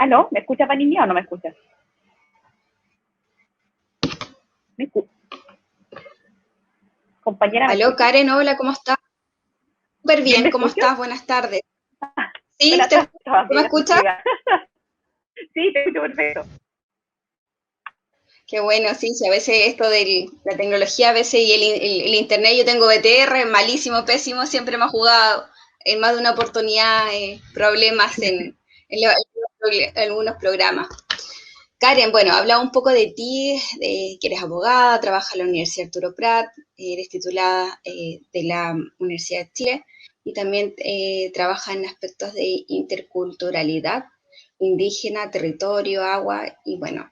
¿no? ¿Me escucha para niña o no me escucha? ¿Me escu Compañera, ¿me Aló, escucha? Karen, hola, ¿cómo estás? Súper ¿Bien bien, me ¿cómo escucho? estás? Buenas tardes. Sí, Buenas tardes, estaba ¿tú me bien escuchas? asustada. Sí, te escucho perfecto. Qué bueno, sí, sí, a veces esto de la tecnología, a veces y el internet, yo tengo BTR, malísimo, pésimo, siempre me ha jugado en más de una oportunidad problemas en algunos programas. Karen, bueno, hablaba un poco de ti, de que eres abogada, trabajas en la Universidad Arturo Prat, eres titulada de la Universidad de Chile y también trabajas en aspectos de interculturalidad, indígena, territorio, agua y bueno,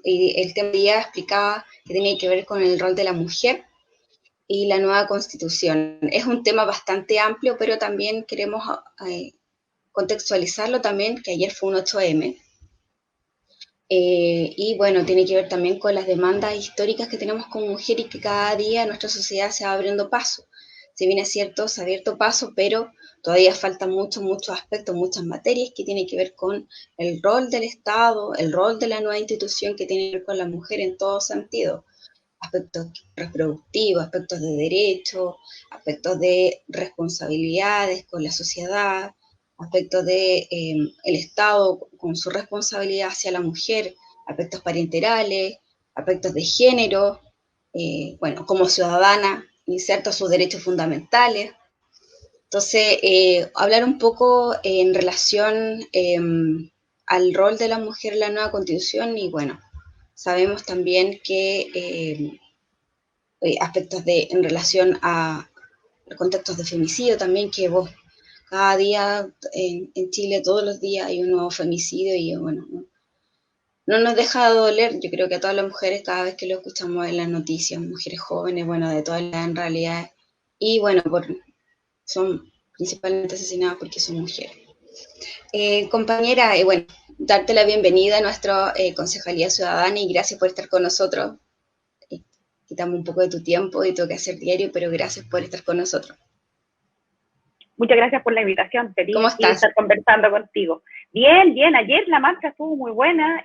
y el tema ya explicaba que tenía que ver con el rol de la mujer y la nueva constitución. Es un tema bastante amplio, pero también queremos contextualizarlo también, que ayer fue un 8M, y bueno, tiene que ver también con las demandas históricas que tenemos como mujer y que cada día nuestra sociedad se va abriendo paso. Si bien es cierto, se ha abierto paso, pero todavía faltan muchos aspectos, muchas materias que tienen que ver con el rol del Estado, el rol de la nueva institución que tiene que ver con la mujer en todo sentido. Aspectos reproductivos, aspectos de derecho, aspectos de responsabilidades con la sociedad, aspectos de el Estado con su responsabilidad hacia la mujer, aspectos parenterales, aspectos de género, bueno, como ciudadana, inserto sus derechos fundamentales. Entonces, hablar un poco en relación al rol de la mujer en la nueva constitución y bueno, sabemos también que aspectos en relación a contextos de femicidio también, que vos cada día en Chile, todos los días hay un nuevo femicidio y bueno, no nos deja de doler, yo creo que a todas las mujeres cada vez que lo escuchamos en las noticias, mujeres jóvenes, bueno, de todas las en realidad, y bueno, son principalmente asesinadas porque son mujeres. Compañera, bueno, darte la bienvenida a nuestra Concejalía Ciudadana y gracias por estar con nosotros. Quitamos un poco de tu tiempo y tengo que hacer diario, pero gracias por estar con nosotros. Muchas gracias por la invitación. Feliz ¿Cómo aquí de estás? estar conversando contigo. Bien, bien. Ayer la marcha estuvo muy buena.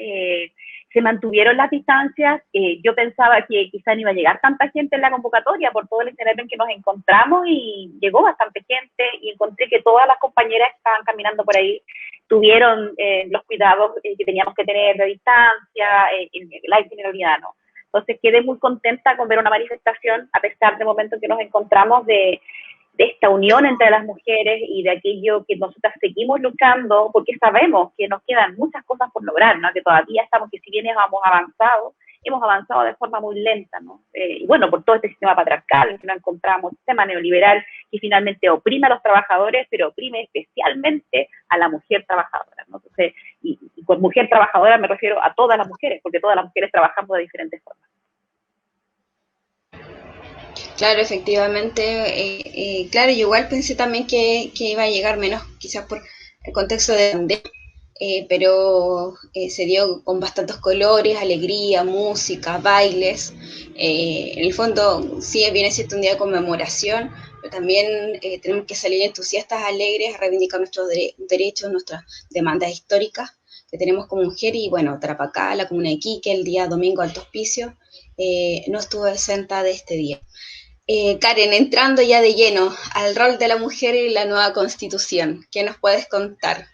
Se mantuvieron las distancias. Yo pensaba que quizá no iba a llegar tanta gente en la convocatoria por todo el escenario en que nos encontramos y llegó bastante gente y encontré que todas las compañeras que estaban caminando por ahí tuvieron los cuidados que teníamos que tener de distancia, la generalidad, ¿no? Entonces quedé muy contenta con ver una manifestación, a pesar del momento en que nos encontramos de esta unión entre las mujeres y de aquello que nosotras seguimos luchando, porque sabemos que nos quedan muchas cosas por lograr, ¿no? Que todavía estamos, que si bien hemos avanzado de forma muy lenta, ¿no? Y bueno, por todo este sistema patriarcal que nos encontramos, un sistema neoliberal que finalmente oprime a los trabajadores, pero oprime especialmente a la mujer trabajadora, ¿no? Entonces, y con mujer trabajadora me refiero a todas las mujeres, porque todas las mujeres trabajamos de diferentes formas. Claro, efectivamente, claro, yo igual pensé también que iba a llegar menos, quizás por el contexto de pandemia, pero se dio con bastantes colores, alegría, música, bailes. En el fondo, sí, viene siendo un día de conmemoración, pero también tenemos que salir entusiastas, alegres, a reivindicar nuestros derechos, nuestras demandas históricas que tenemos como mujer. Y bueno, Tarapacá, la comuna de Iquique, el día domingo Alto Hospicio, no estuvo exenta de este día. Karen, entrando ya de lleno al rol de la mujer y la nueva constitución, ¿qué nos puedes contar?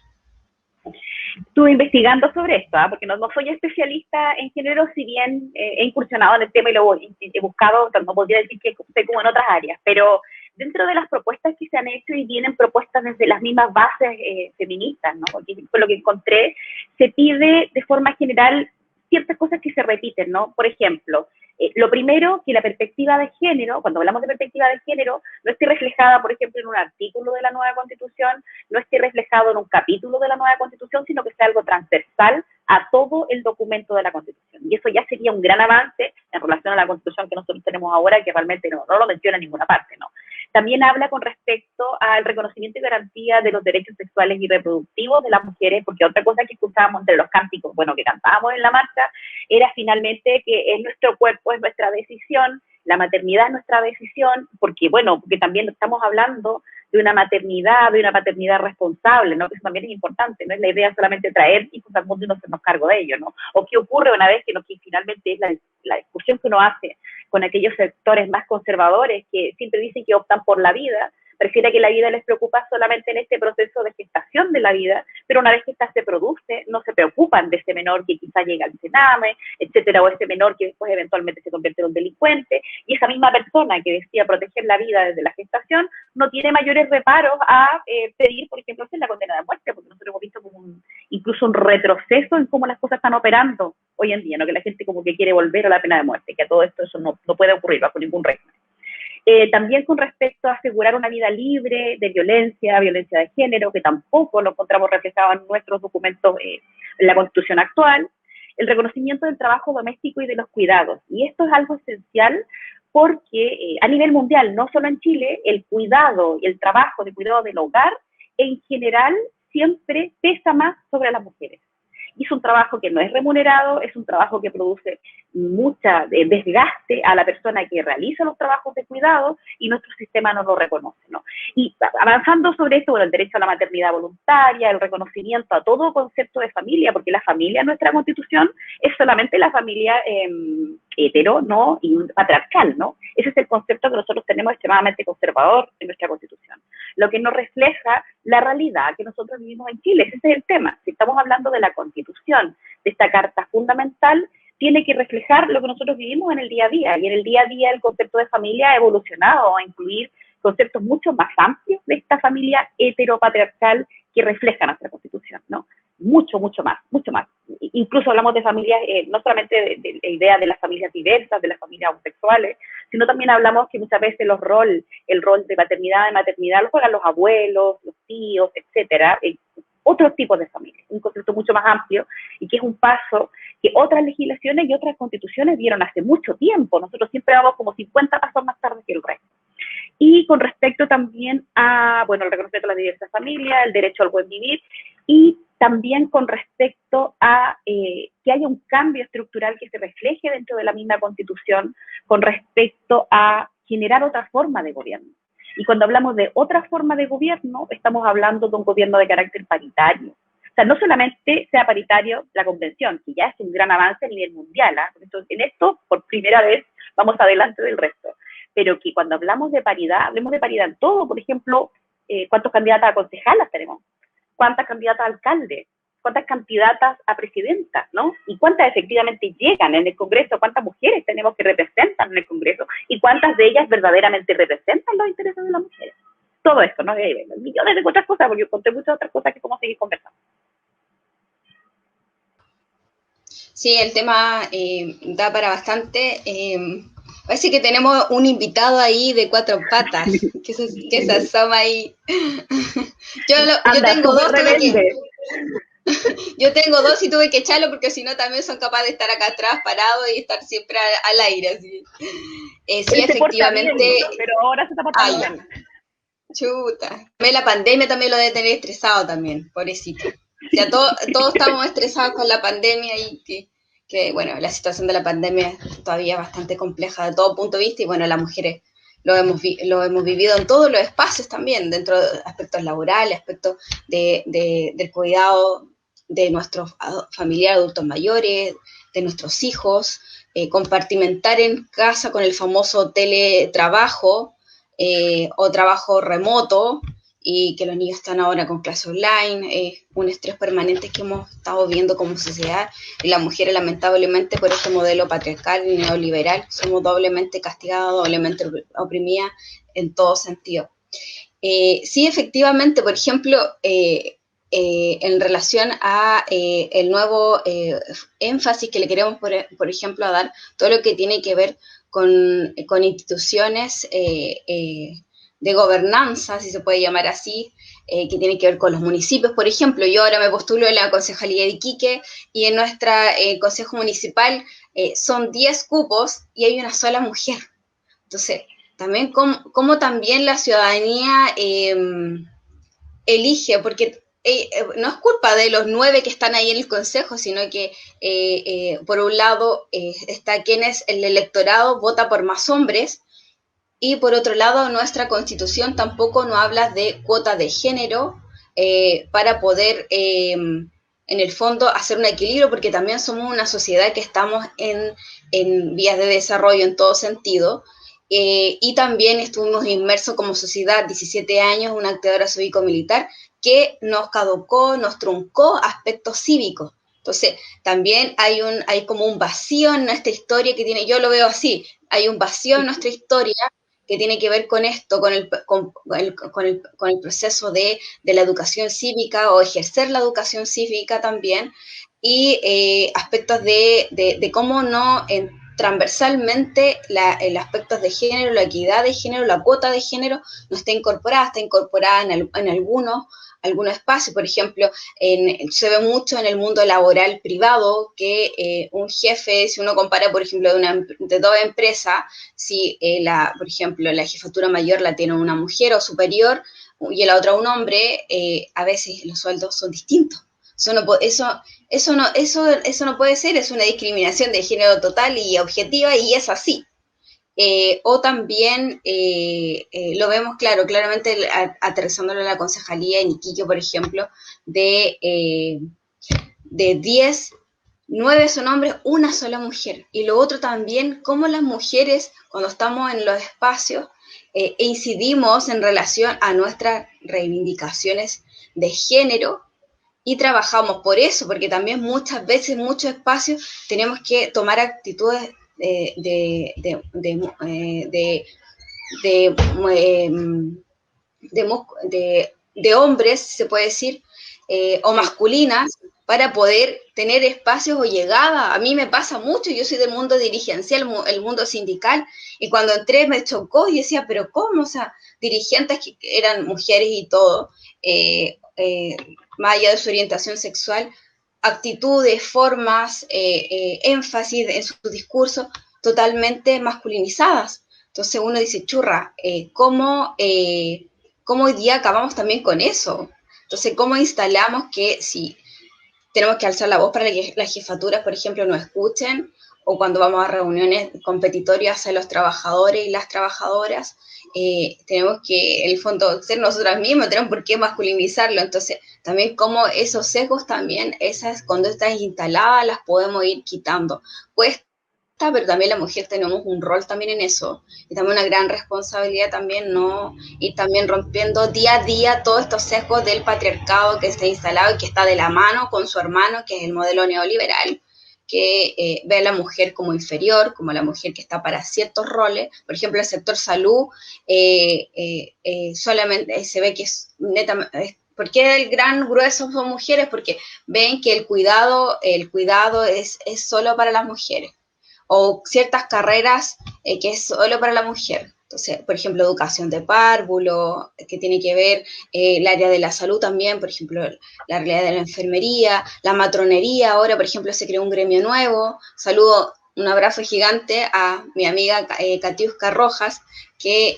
Estuve investigando sobre esto, ¿eh? Porque no soy especialista en género, si bien he incursionado en el tema y lo he buscado, no podría decir que estoy como en otras áreas, pero dentro de las propuestas que se han hecho y vienen propuestas desde las mismas bases feministas, ¿no? Porque fue lo que encontré, se pide de forma general ciertas cosas que se repiten, ¿no? Por ejemplo, lo primero, que la perspectiva de género, cuando hablamos de perspectiva de género, no esté reflejada, por ejemplo, en un artículo de la nueva Constitución, no esté reflejado en un capítulo de la nueva Constitución, sino que sea algo transversal a todo el documento de la Constitución. Y eso ya sería un gran avance en relación a la Constitución que nosotros tenemos ahora, que realmente no lo menciona en ninguna parte, ¿no? También habla con respecto al reconocimiento y garantía de los derechos sexuales y reproductivos de las mujeres, porque otra cosa que escuchábamos entre los cánticos, bueno, que cantábamos en la marcha, era finalmente que es nuestro cuerpo, es nuestra decisión, La maternidad es nuestra decisión, porque bueno, porque también estamos hablando de una paternidad responsable, ¿no? Que eso también es importante, no es la idea solamente traer hijos al mundo y no hacernos cargo de ellos, ¿no? O qué ocurre una vez que finalmente es la discusión que uno hace con aquellos sectores más conservadores que siempre dicen que optan por la vida, prefiere que la vida les preocupa solamente en este proceso de gestación de la vida, pero una vez que ésta se produce, no se preocupan de ese menor que quizá llega al cename, etcétera, o ese menor que después eventualmente se convierte en un delincuente, y esa misma persona que decía proteger la vida desde la gestación, no tiene mayores reparos a pedir, por ejemplo, la condena de muerte, porque nosotros hemos visto como incluso un retroceso en cómo las cosas están operando hoy en día, ¿no? Que la gente como que quiere volver a la pena de muerte, que a todo esto eso no puede ocurrir bajo ningún régimen. También con respecto a asegurar una vida libre de violencia de género, que tampoco lo encontramos reflejado en nuestros documentos en la Constitución actual, el reconocimiento del trabajo doméstico y de los cuidados. Y esto es algo esencial porque a nivel mundial, no solo en Chile, el cuidado y el trabajo de cuidado del hogar en general siempre pesa más sobre las mujeres. Y es un trabajo que no es remunerado, es un trabajo que produce mucha desgaste a la persona que realiza los trabajos de cuidado y nuestro sistema no lo reconoce, ¿no? Y avanzando sobre esto, bueno, el derecho a la maternidad voluntaria, el reconocimiento a todo concepto de familia, porque la familia en nuestra Constitución es solamente la familia hetero, ¿no? Y patriarcal, ¿no? Ese es el concepto que nosotros tenemos extremadamente conservador en nuestra Constitución. Lo que nos refleja la realidad que nosotros vivimos en Chile. Ese es el tema. Si estamos hablando de la Constitución, de esta carta fundamental, tiene que reflejar lo que nosotros vivimos en el día a día. Y en el día a día el concepto de familia ha evolucionado a incluir conceptos mucho más amplios de esta familia heteropatriarcal que refleja nuestra Constitución, ¿no? Mucho, mucho más, mucho más. Incluso hablamos de familias, no solamente de la idea de las familias diversas, de las familias homosexuales, sino también hablamos que muchas veces el rol de paternidad, de maternidad, lo juegan los abuelos, los tíos, etcétera, otros tipos de familias, un concepto mucho más amplio y que es un paso que otras legislaciones y otras constituciones dieron hace mucho tiempo. Nosotros siempre vamos como 50 pasos más tarde que el resto. Y con respecto también a, bueno, el reconocimiento de las diversas familias, el derecho al buen vivir, y también con respecto a que haya un cambio estructural que se refleje dentro de la misma Constitución con respecto a generar otra forma de gobierno. Y cuando hablamos de otra forma de gobierno, estamos hablando de un gobierno de carácter paritario. O sea, no solamente sea paritario la convención, que ya es un gran avance a nivel mundial, ¿eh? Entonces, en esto, por primera vez, vamos adelante del resto. Pero que cuando hablamos de paridad, hablemos de paridad en todo. Por ejemplo, ¿cuántos candidatas a concejalas tenemos? ¿Cuántas candidatas a alcaldes? ¿Cuántas candidatas a presidentas, no? Y cuántas efectivamente llegan en el Congreso, cuántas mujeres tenemos que representan en el Congreso y cuántas de ellas verdaderamente representan los intereses de las mujeres. Todo esto, ¿no? Millones de otras cosas, porque conté muchas otras cosas que podemos seguir conversando. Sí, el tema da para bastante. Parece que tenemos un invitado ahí de cuatro patas, que se asoma ahí. Yo tengo dos, yo tengo dos y tuve que echarlo porque si no también son capaces de estar acá atrás parados y estar siempre al aire. Así. Sí, efectivamente. Bien, pero ahora se está portando bien. Chuta. La pandemia también lo debe tener estresado también, pobrecito. O sea, todos estamos estresados con la pandemia y que, bueno, la situación de la pandemia es todavía bastante compleja de todo punto de vista y, bueno, las mujeres lo hemos vivido en todos los espacios también, dentro de aspectos laborales, aspectos del cuidado de nuestros familiares adultos mayores, de nuestros hijos, compartimentar en casa con el famoso teletrabajo o trabajo remoto, y que los niños están ahora con clase online, un estrés permanente que hemos estado viendo como sociedad, y las mujeres lamentablemente por este modelo patriarcal y neoliberal somos doblemente castigadas, doblemente oprimidas en todo sentido. Sí, efectivamente, por ejemplo, en relación a el nuevo énfasis que le queremos, por ejemplo, a dar todo lo que tiene que ver con instituciones de gobernanza, si se puede llamar así, que tiene que ver con los municipios. Por ejemplo, yo ahora me postulo en la Concejalía de Iquique y en nuestro Consejo Municipal son 10 cupos y hay una sola mujer. Entonces, también como también la ciudadanía elige, porque no es culpa de los 9 que están ahí en el Consejo, sino que, por un lado, está quienes el electorado vota por más hombres, y por otro lado, nuestra Constitución tampoco no habla de cuota de género para poder, en el fondo, hacer un equilibrio, porque también somos una sociedad que estamos en vías de desarrollo en todo sentido, y también estuvimos inmersos como sociedad 17 años, una dictadura cívico-militar que nos caducó, nos truncó aspectos cívicos. Entonces, también hay como un vacío en nuestra historia que tiene, yo lo veo así, hay un vacío en nuestra historia que tiene que ver con esto, con el proceso de la educación cívica o ejercer la educación cívica también, y aspectos de cómo no transversalmente el aspecto de género, la equidad de género, la cuota de género no está incorporada en algunos espacios. Por ejemplo, se ve mucho en el mundo laboral privado que un jefe, si uno compara, por ejemplo, de dos empresas, si por ejemplo, la jefatura mayor la tiene una mujer o superior y la otra un hombre, a veces los sueldos son distintos. Eso no puede ser, es una discriminación de género total y objetiva, y es así. O también lo vemos claramente aterrizándolo a la concejalía en Iquique, por ejemplo, de 10, 9 son hombres, una sola mujer. Y lo otro también, cómo las mujeres, cuando estamos en los espacios, incidimos en relación a nuestras reivindicaciones de género, y trabajamos por eso, porque también muchas veces, en muchos espacios, tenemos que tomar actitudes de, de, de, de, de, de hombres, se puede decir, o masculinas, para poder tener espacios o llegada. A mí me pasa mucho, yo soy del mundo dirigencial, el mundo sindical, y cuando entré me chocó y decía, pero ¿cómo? O sea, dirigentes que eran mujeres y todo, más allá de su orientación sexual, actitudes, formas, énfasis en su discurso totalmente masculinizadas. Entonces uno dice, churra, ¿cómo hoy día acabamos también con eso? Entonces, ¿cómo instalamos que si tenemos que alzar la voz para que las jefaturas, por ejemplo, nos escuchen, o cuando vamos a reuniones competitorias a los trabajadores y las trabajadoras, tenemos que, en el fondo, ser nosotras mismas, tenemos por qué masculinizarlo? Entonces, también como esos sesgos también, esas conductas instaladas, las podemos ir quitando. Pues, pero también la mujer tenemos un rol también en eso, y también una gran responsabilidad también, ¿no? Y también rompiendo día a día todos estos sesgos del patriarcado que está instalado y que está de la mano con su hermano, que es el modelo neoliberal, que ve a la mujer como inferior, como la mujer que está para ciertos roles. Por ejemplo, el sector salud solamente se ve que es netamente... ¿Por qué el gran grueso son mujeres? Porque ven que el cuidado es solo para las mujeres, o ciertas carreras que es solo para la mujer. Entonces, por ejemplo, educación de párvulo, que tiene que ver el área de la salud también, por ejemplo, la realidad de la enfermería, la matronería. Ahora, por ejemplo, se creó un gremio nuevo. Saludo, un abrazo gigante a mi amiga Katiuska Rojas, que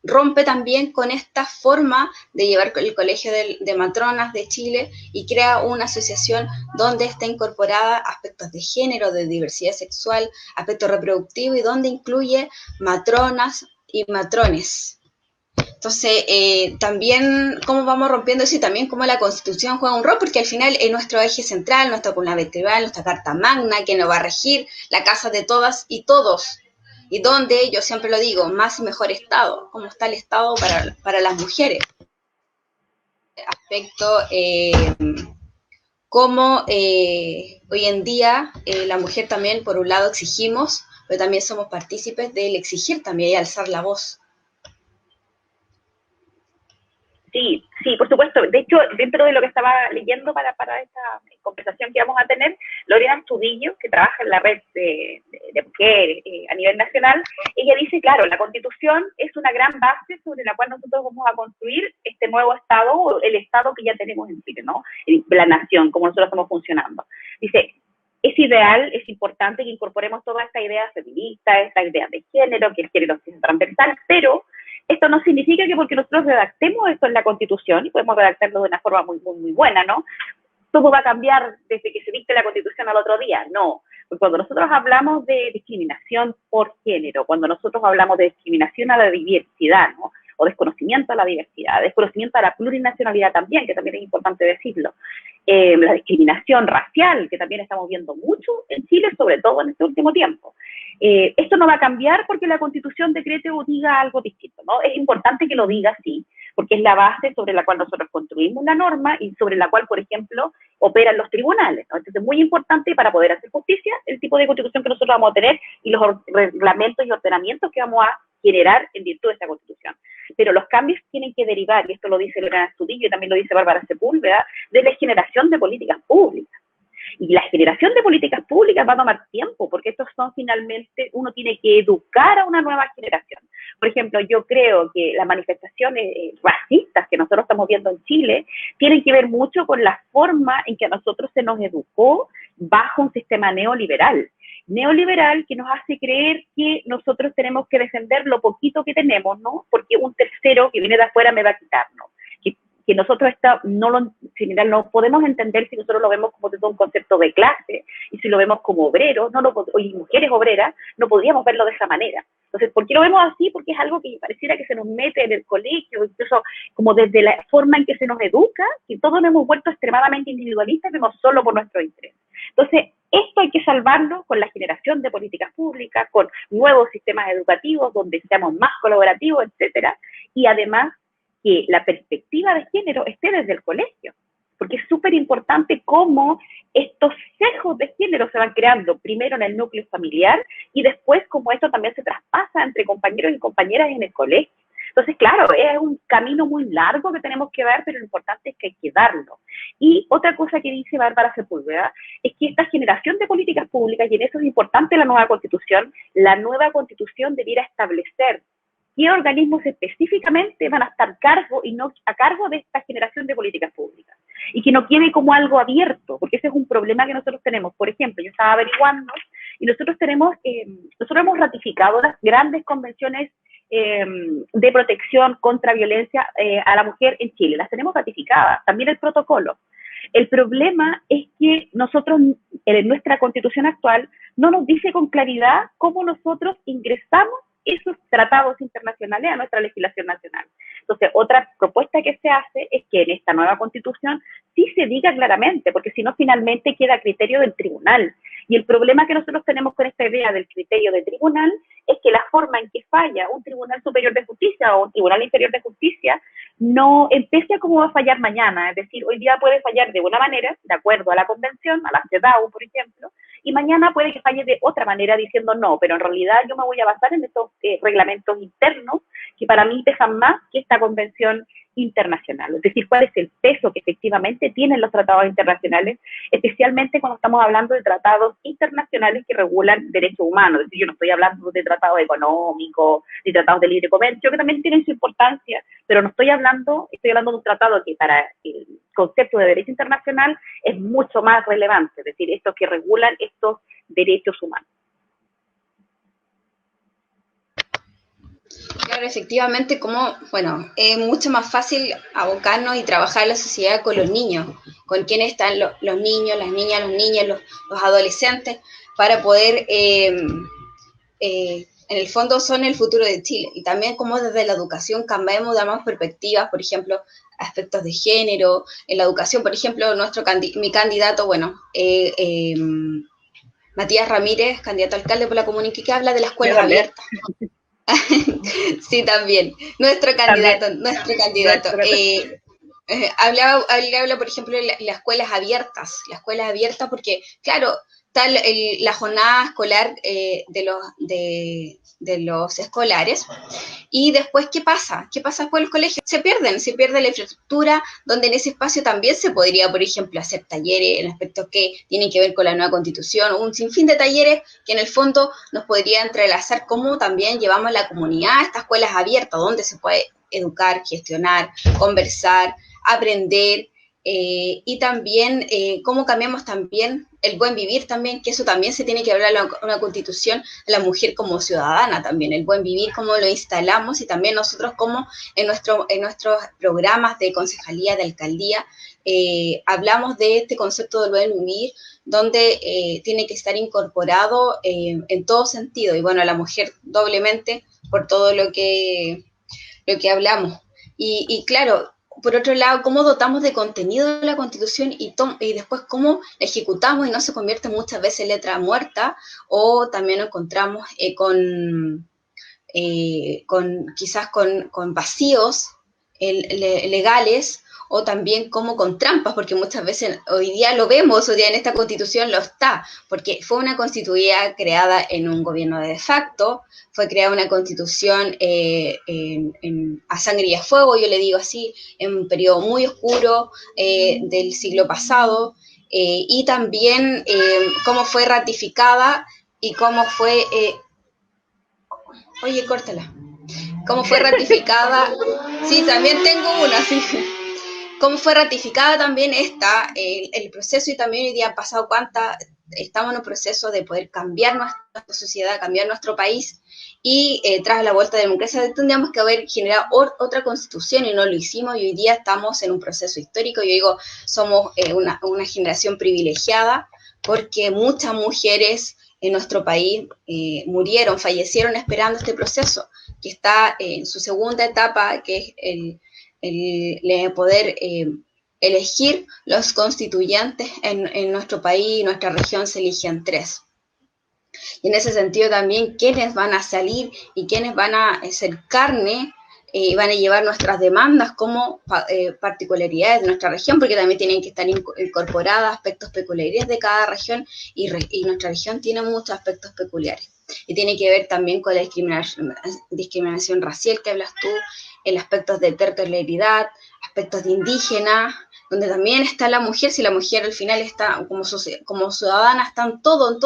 rompe también con esta forma de llevar el Colegio de Matronas de Chile, y crea una asociación donde está incorporada aspectos de género, de diversidad sexual, aspecto reproductivo, y donde incluye matronas y matrones. Entonces, también cómo vamos rompiendo eso, y también cómo la Constitución juega un rol, porque al final es nuestro eje central, nuestra columna vertebral, nuestra carta magna, que nos va a regir la casa de todas y todos. Y donde, yo siempre lo digo, más y mejor Estado, cómo está el Estado para las mujeres. Aspecto, cómo hoy en día la mujer también, por un lado, exigimos, pero también somos partícipes del exigir también y alzar la voz. Sí, sí, por supuesto. De hecho, dentro de lo que estaba leyendo para esta conversación que vamos a tener, Lorena Astudillo, que trabaja en la red de mujeres a nivel nacional, ella dice, claro, la Constitución es una gran base sobre la cual nosotros vamos a construir este nuevo Estado, o el Estado que ya tenemos en Chile, ¿no? La nación, como nosotros estamos funcionando. Dice, es ideal, es importante que incorporemos toda esta idea feminista, esta idea de género, que el género es transversal, pero esto no significa que porque nosotros redactemos esto en la Constitución, y podemos redactarlo de una forma muy buena, ¿no? Todo va a cambiar desde que se dicte la Constitución al otro día. No, porque cuando nosotros hablamos de discriminación por género, cuando nosotros hablamos de discriminación a la diversidad, ¿no? O desconocimiento a la diversidad, desconocimiento a la plurinacionalidad también, que también es importante decirlo, la discriminación racial, que también estamos viendo mucho en Chile, sobre todo en este último tiempo. Esto no va a cambiar porque la Constitución decrete o diga algo distinto, ¿no? Es importante que lo diga, sí, porque es la base sobre la cual nosotros construimos la norma y sobre la cual, por ejemplo, operan los tribunales, ¿no? Entonces es muy importante para poder hacer justicia el tipo de constitución que nosotros vamos a tener y los reglamentos y ordenamientos que vamos a generar en virtud de esta constitución. Pero los cambios tienen que derivar, y esto lo dice Lorena Astudillo y también lo dice Bárbara Sepúlveda, de la generación de políticas públicas. Y la generación de políticas públicas va a tomar tiempo, porque estos son finalmente, uno tiene que educar a una nueva generación. Por ejemplo, yo creo que las manifestaciones racistas que nosotros estamos viendo en Chile tienen que ver mucho con la forma en que a nosotros se nos educó bajo un sistema neoliberal que nos hace creer que nosotros tenemos que defender lo poquito que tenemos, ¿no? Porque un tercero que viene de afuera me va a quitar, ¿no? Que nosotros no podemos entender si nosotros lo vemos como desde un concepto de clase, y si lo vemos como obreros, y mujeres obreras, no podríamos verlo de esa manera. Entonces, ¿por qué lo vemos así? Porque es algo que pareciera que se nos mete en el colegio, incluso como desde la forma en que se nos educa, que todos nos hemos vuelto extremadamente individualistas, vemos solo por nuestro interés. Entonces, esto hay que salvarlo con la generación de políticas públicas, con nuevos sistemas educativos donde seamos más colaborativos, etcétera, y además que la perspectiva de género esté desde el colegio, porque es súper importante cómo estos sesgos de género se van creando, primero en el núcleo familiar, y después cómo esto también se traspasa entre compañeros y compañeras en el colegio. Entonces, claro, es un camino muy largo que tenemos que dar, pero lo importante es que hay que darlo. Y otra cosa que dice Bárbara Sepúlveda es que esta generación de políticas públicas, y en eso es importante la nueva constitución debiera establecer qué organismos específicamente van a estar a cargo de esta generación de políticas públicas. Y que no quede como algo abierto, porque ese es un problema que nosotros tenemos. Por ejemplo, yo estaba averiguando, y nosotros hemos ratificado las grandes convenciones de protección contra violencia a la mujer en Chile. Las tenemos ratificadas, también el protocolo. El problema es que nosotros, en nuestra constitución actual, no nos dice con claridad cómo nosotros ingresamos esos tratados internacionales a nuestra legislación nacional. Entonces, otra propuesta que se hace es que en esta nueva constitución sí se diga claramente, porque si no, finalmente queda a criterio del tribunal. Y el problema que nosotros tenemos con esta idea del criterio del tribunal es que la forma en que falla un tribunal superior de justicia o un tribunal inferior de justicia no empiece a cómo va a fallar mañana. Es decir, hoy día puede fallar de una manera, de acuerdo a la convención, a la CEDAW, por ejemplo, y mañana puede que falle de otra manera diciendo no, pero en realidad yo me voy a basar en estos reglamentos internos que para mí pesan más que esta convención internacional. Es decir, cuál es el peso que efectivamente tienen los tratados internacionales, especialmente cuando estamos hablando de tratados internacionales que regulan derechos humanos. Es decir, yo no estoy hablando de tratados económicos, ni tratados de libre comercio, que también tienen su importancia, pero estoy hablando de un tratado que para el concepto de derecho internacional es mucho más relevante, es decir, estos que regulan estos derechos humanos. Claro, efectivamente, es mucho más fácil abocarnos y trabajar en la sociedad con los niños, con quienes están los niños, las niñas, los niños, los adolescentes, para poder, en el fondo son el futuro de Chile. Y también como desde la educación cambiamos, damos perspectivas, por ejemplo, aspectos de género, en la educación, por ejemplo, mi candidato, Matías Ramírez, candidato a alcalde por la Comuna de Iquique, habla de las escuelas abiertas. Sí, también. Nuestro candidato. Habla, por ejemplo, de las escuelas abiertas, porque, claro, está la jornada escolar de los escolares, y después, ¿qué pasa? ¿Qué pasa después de los colegios? Se pierde la infraestructura, donde en ese espacio también se podría, por ejemplo, hacer talleres en aspectos que tienen que ver con la nueva constitución, un sinfín de talleres que en el fondo nos podría entrelazar cómo también llevamos a la comunidad a estas escuelas abiertas, donde se puede educar, gestionar, conversar, aprender, y también cómo cambiamos también el buen vivir también, que eso también se tiene que hablar en una constitución, la mujer como ciudadana también, el buen vivir, cómo lo instalamos y también nosotros como en nuestros programas de concejalía, de alcaldía, hablamos de este concepto del buen vivir, donde tiene que estar incorporado en todo sentido, y bueno, a la mujer doblemente por todo lo que hablamos. Y claro, por otro lado, cómo dotamos de contenido la Constitución y después cómo la ejecutamos y no se convierte muchas veces en letra muerta, o también nos encontramos quizás con vacíos legales, o también como con trampas, porque muchas veces hoy día lo vemos, hoy día en esta constitución lo está, porque fue una constituida creada en un gobierno de facto, fue creada una constitución a sangre y a fuego, yo le digo así, en un periodo muy oscuro del siglo pasado, y también cómo fue ratificada y cómo fue... oye, córtala. Cómo fue ratificada, sí, también tengo una, sí, cómo fue ratificada también el proceso, y también hoy día ha pasado estamos en un proceso de poder cambiar nuestra sociedad, cambiar nuestro país, y tras la vuelta de la democracia tendríamos que haber generado otra constitución y no lo hicimos, y hoy día estamos en un proceso histórico. Yo digo, somos una generación privilegiada porque muchas mujeres en nuestro país fallecieron esperando este proceso, que está en su segunda etapa, que es el poder elegir los constituyentes en nuestro país y nuestra región. Se eligen 3. Y en ese sentido también quiénes van a salir y quiénes van a ser carne y van a llevar nuestras demandas como particularidades de nuestra región, porque también tienen que estar incorporadas aspectos peculiares de cada región, y nuestra región tiene muchos aspectos peculiares. Y tiene que ver también con la discriminación racial que hablas tú, el aspecto de territorialidad, aspectos de indígena, donde también está la mujer. Si la mujer al final está como ciudadana, está en todo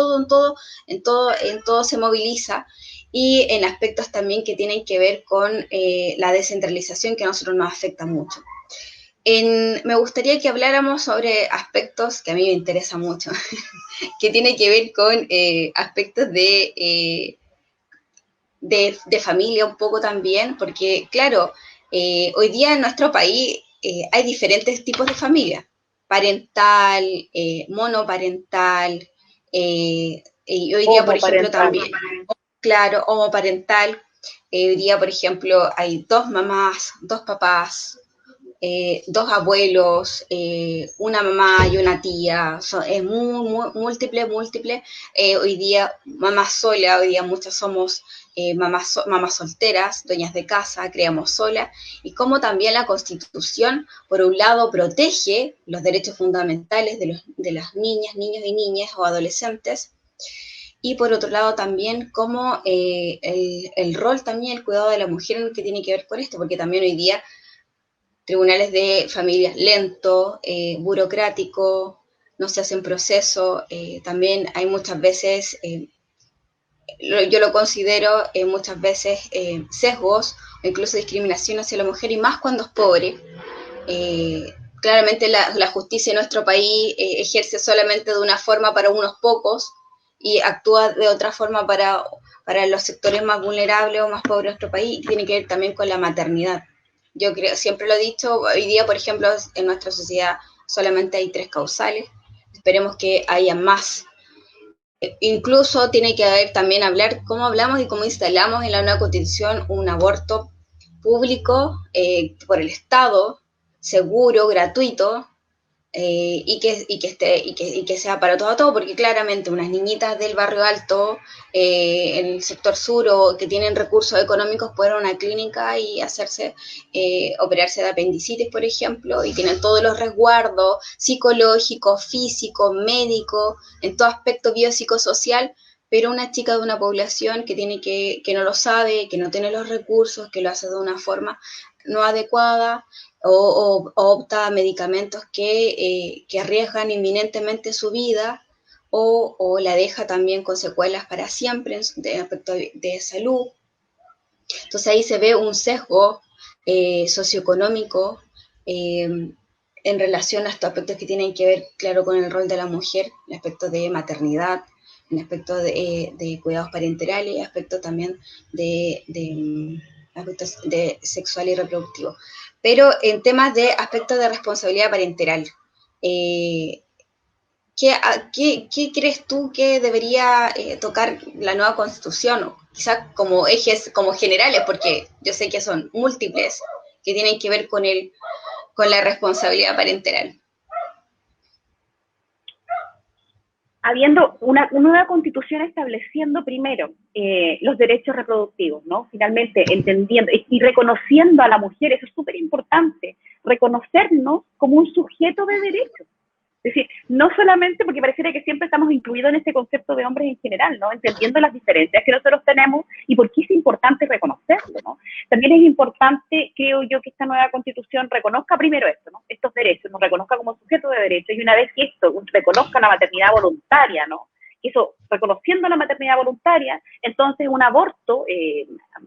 se moviliza, y en aspectos también que tienen que ver con la descentralización, que a nosotros nos afecta mucho. Me gustaría que habláramos sobre aspectos que a mí me interesan mucho, que tiene que ver con aspectos de familia un poco también, porque claro, hoy día en nuestro país hay diferentes tipos de familia: parental, monoparental, y hoy día, por ejemplo, también, claro, homoparental. Hoy día, por ejemplo, hay 2 mamás, 2 papás, 2 abuelos, una mamá y una tía. Es muy múltiple. Hoy día, mamás sola, hoy día muchas somos mamás solteras, dueñas de casa, criamos sola, y cómo también la Constitución, por un lado, protege los derechos fundamentales de las niñas, niños y niñas o adolescentes, y por otro lado también cómo el rol también, el cuidado de la mujer, que tiene que ver con esto, porque también hoy día tribunales de familias lento, burocrático, no se hacen proceso, también hay muchas veces, yo lo considero muchas veces sesgos o incluso discriminación hacia la mujer, y más cuando es pobre. Claramente la justicia en nuestro país ejerce solamente de una forma para unos pocos y actúa de otra forma para los sectores más vulnerables o más pobres de nuestro país, y tiene que ver también con la maternidad. Yo creo, siempre lo he dicho, hoy día, por ejemplo, en nuestra sociedad solamente hay 3 causales, esperemos que haya más. Incluso tiene que haber también hablar cómo hablamos y cómo instalamos en la nueva Constitución un aborto público por el Estado, seguro, gratuito, y que sea para todo, porque claramente unas niñitas del barrio alto, en el sector sur, o que tienen recursos económicos, pueden ir a una clínica y operarse de apendicitis, por ejemplo, y tienen todos los resguardos psicológicos, físicos, médicos, en todo aspecto biopsicosocial. Pero una chica de una población que no lo sabe, que no tiene los recursos, que lo hace de una forma no adecuada, o opta a medicamentos que arriesgan inminentemente su vida, o la deja también con secuelas para siempre en aspecto de salud. Entonces ahí se ve un sesgo socioeconómico en relación a estos aspectos que tienen que ver, claro, con el rol de la mujer, el aspecto de maternidad, el aspecto de cuidados parentales, aspectos también aspectos de sexual y reproductivo. Pero en temas de aspectos de responsabilidad parental, ¿qué crees tú que debería tocar la nueva Constitución? Quizás como ejes como generales, porque yo sé que son múltiples, que tienen que ver con la responsabilidad parental. Habiendo una nueva constitución estableciendo primero los derechos reproductivos, ¿no? Finalmente entendiendo y reconociendo a la mujer, eso es súper importante, reconocernos como un sujeto de derechos. Es decir, no solamente porque pareciera que siempre estamos incluidos en este concepto de hombres en general, ¿no? Entendiendo las diferencias que nosotros tenemos y por qué es importante reconocerlo, ¿no? También es importante, creo yo, que esta nueva constitución reconozca primero esto, ¿no? Estos derechos, nos reconozca como sujeto de derechos y una vez que esto reconozca la maternidad voluntaria, ¿no? Eso, reconociendo la maternidad voluntaria, entonces un aborto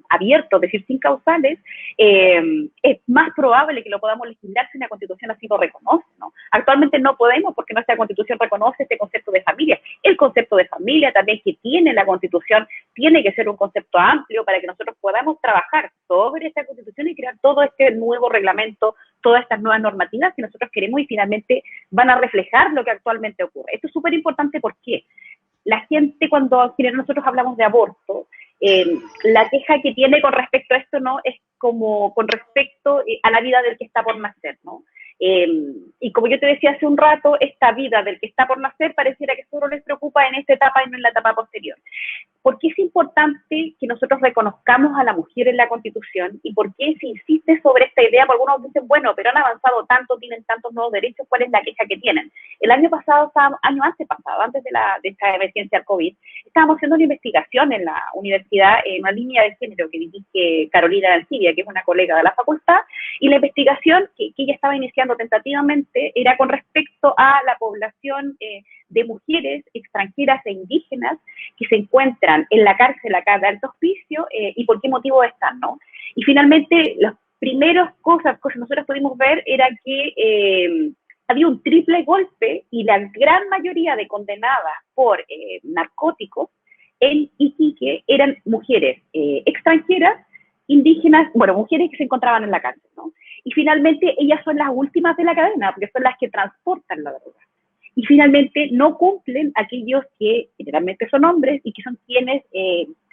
abierto, es decir, sin causales, es más probable que lo podamos legislar si una constitución así lo reconoce, ¿no? Actualmente no podemos porque nuestra constitución reconoce este concepto de familia. El concepto de familia también que tiene la constitución tiene que ser un concepto amplio para que nosotros podamos trabajar sobre esta constitución y crear todo este nuevo reglamento, todas estas nuevas normativas que nosotros queremos y finalmente van a reflejar lo que actualmente ocurre. Esto es súper importante porque la gente cuando nosotros hablamos de aborto, la queja que tiene con respecto a esto, ¿no? Es como con respecto a la vida del que está por nacer, ¿no? Y como yo te decía hace un rato, esta vida del que está por nacer pareciera que solo les preocupa en esta etapa y no en la etapa posterior. ¿Por qué es importante que nosotros reconozcamos a la mujer en la Constitución y por qué se insiste sobre esta idea? Porque algunos dicen, bueno, pero han avanzado tanto, tienen tantos nuevos derechos, ¿cuál es la queja que tienen? El año pasado, año antepasado, antes de esta emergencia del COVID, estábamos haciendo una investigación en la universidad, en una línea de género que dirige Carolina Arancibia, que es una colega de la facultad, y la investigación que ella estaba iniciando tentativamente era con respecto a la población de mujeres extranjeras e indígenas que se encuentran en la cárcel acá de alto hospicio y por qué motivo están, ¿no? Y finalmente, las primeras cosas que nosotros pudimos ver era que había un triple golpe y la gran mayoría de condenadas por narcóticos en Iquique eran mujeres extranjeras, indígenas, bueno, mujeres que se encontraban en la cárcel, ¿no? Y finalmente ellas son las últimas de la cadena, porque son las que transportan la droga. Y finalmente no cumplen aquellos que generalmente son hombres y que son quienes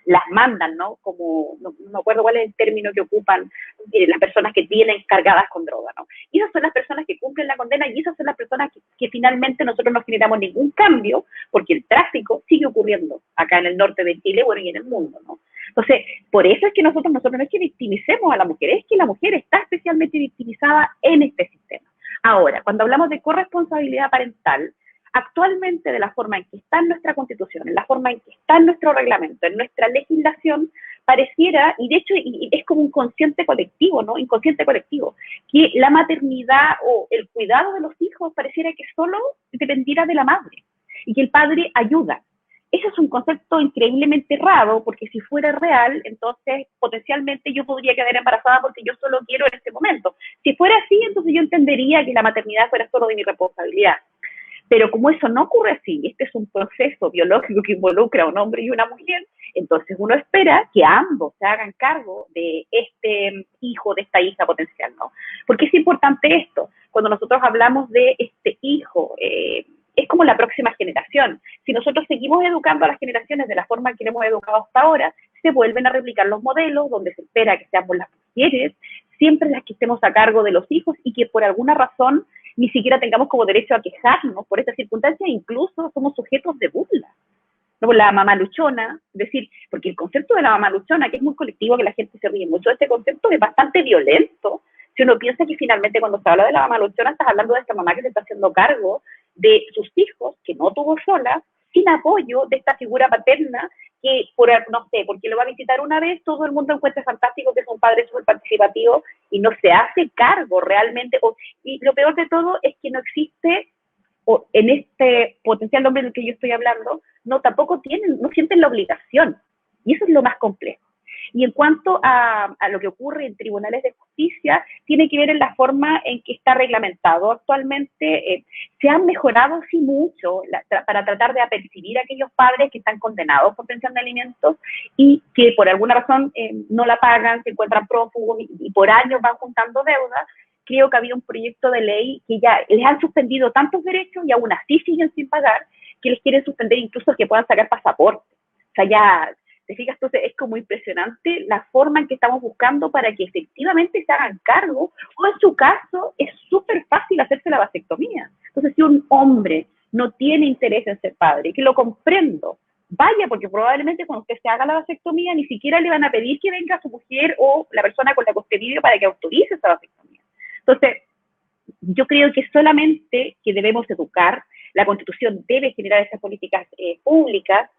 las mandan, ¿no? Como, no me acuerdo cuál es el término que ocupan las personas que vienen cargadas con droga, ¿no? Y esas son las personas que cumplen la condena y esas son las personas que finalmente nosotros no generamos ningún cambio porque el tráfico sigue ocurriendo acá en el norte de Chile, bueno, y en el mundo, ¿no? Entonces, por eso es que nosotros no es que victimicemos a la mujer, es que la mujer está especialmente victimizada en este sistema. Ahora, cuando hablamos de corresponsabilidad parental, actualmente de la forma en que está en nuestra Constitución, en la forma en que está en nuestro reglamento, en nuestra legislación, pareciera, y de hecho es como un consciente colectivo, ¿no? Inconsciente colectivo, que la maternidad o el cuidado de los hijos pareciera que solo dependiera de la madre y que el padre ayuda. Eso es un concepto increíblemente errado, porque si fuera real, entonces potencialmente yo podría quedar embarazada porque yo solo quiero en este momento. Si fuera así, entonces yo entendería que la maternidad fuera solo de mi responsabilidad. Pero como eso no ocurre así, este es un proceso biológico que involucra a un hombre y una mujer, entonces uno espera que ambos se hagan cargo de este hijo, de esta hija potencial, ¿no? ¿Por qué es importante esto? Cuando nosotros hablamos de este hijo, es como la próxima generación. Si nosotros seguimos educando a las generaciones de la forma que le hemos educado hasta ahora, se vuelven a replicar los modelos donde se espera que seamos las mujeres, siempre las que estemos a cargo de los hijos y que por alguna razón ni siquiera tengamos como derecho a quejarnos por estas circunstancias, incluso somos sujetos de burla. ¿No? La mamá luchona, es decir, porque el concepto de la mamá luchona, que es muy colectivo, que la gente se ríe mucho de este concepto, es bastante violento. Si uno piensa que finalmente cuando se habla de la mamá luchona, estás hablando de esta mamá que se está haciendo cargo de sus hijos, que no tuvo sola, sin apoyo de esta figura paterna, que por, no sé, porque lo va a visitar una vez, todo el mundo encuentra fantástico que es un padre súper participativo y no se hace cargo realmente. Y lo peor de todo es que no existe, o en este potencial hombre del que yo estoy hablando, no tampoco no sienten la obligación. Y eso es lo más complejo. Y en cuanto a lo que ocurre en tribunales de justicia, tiene que ver en la forma en que está reglamentado. Actualmente se han mejorado sí mucho para tratar de apercibir a aquellos padres que están condenados por pensión de alimentos y que por alguna razón no la pagan, se encuentran prófugos y por años van juntando deudas. Creo que había un proyecto de ley que ya les han suspendido tantos derechos y aún así siguen sin pagar, que les quieren suspender incluso que puedan sacar pasaporte. O sea, ya, te fijas, entonces es como impresionante la forma en que estamos buscando para que efectivamente se hagan cargo, o en su caso es súper fácil hacerse la vasectomía. Entonces, si un hombre no tiene interés en ser padre, que lo comprendo, vaya, porque probablemente cuando usted se haga la vasectomía ni siquiera le van a pedir que venga su mujer o la persona con la que usted vive para que autorice esa vasectomía. Entonces, yo creo que solamente que debemos educar, la Constitución debe generar esas políticas públicas,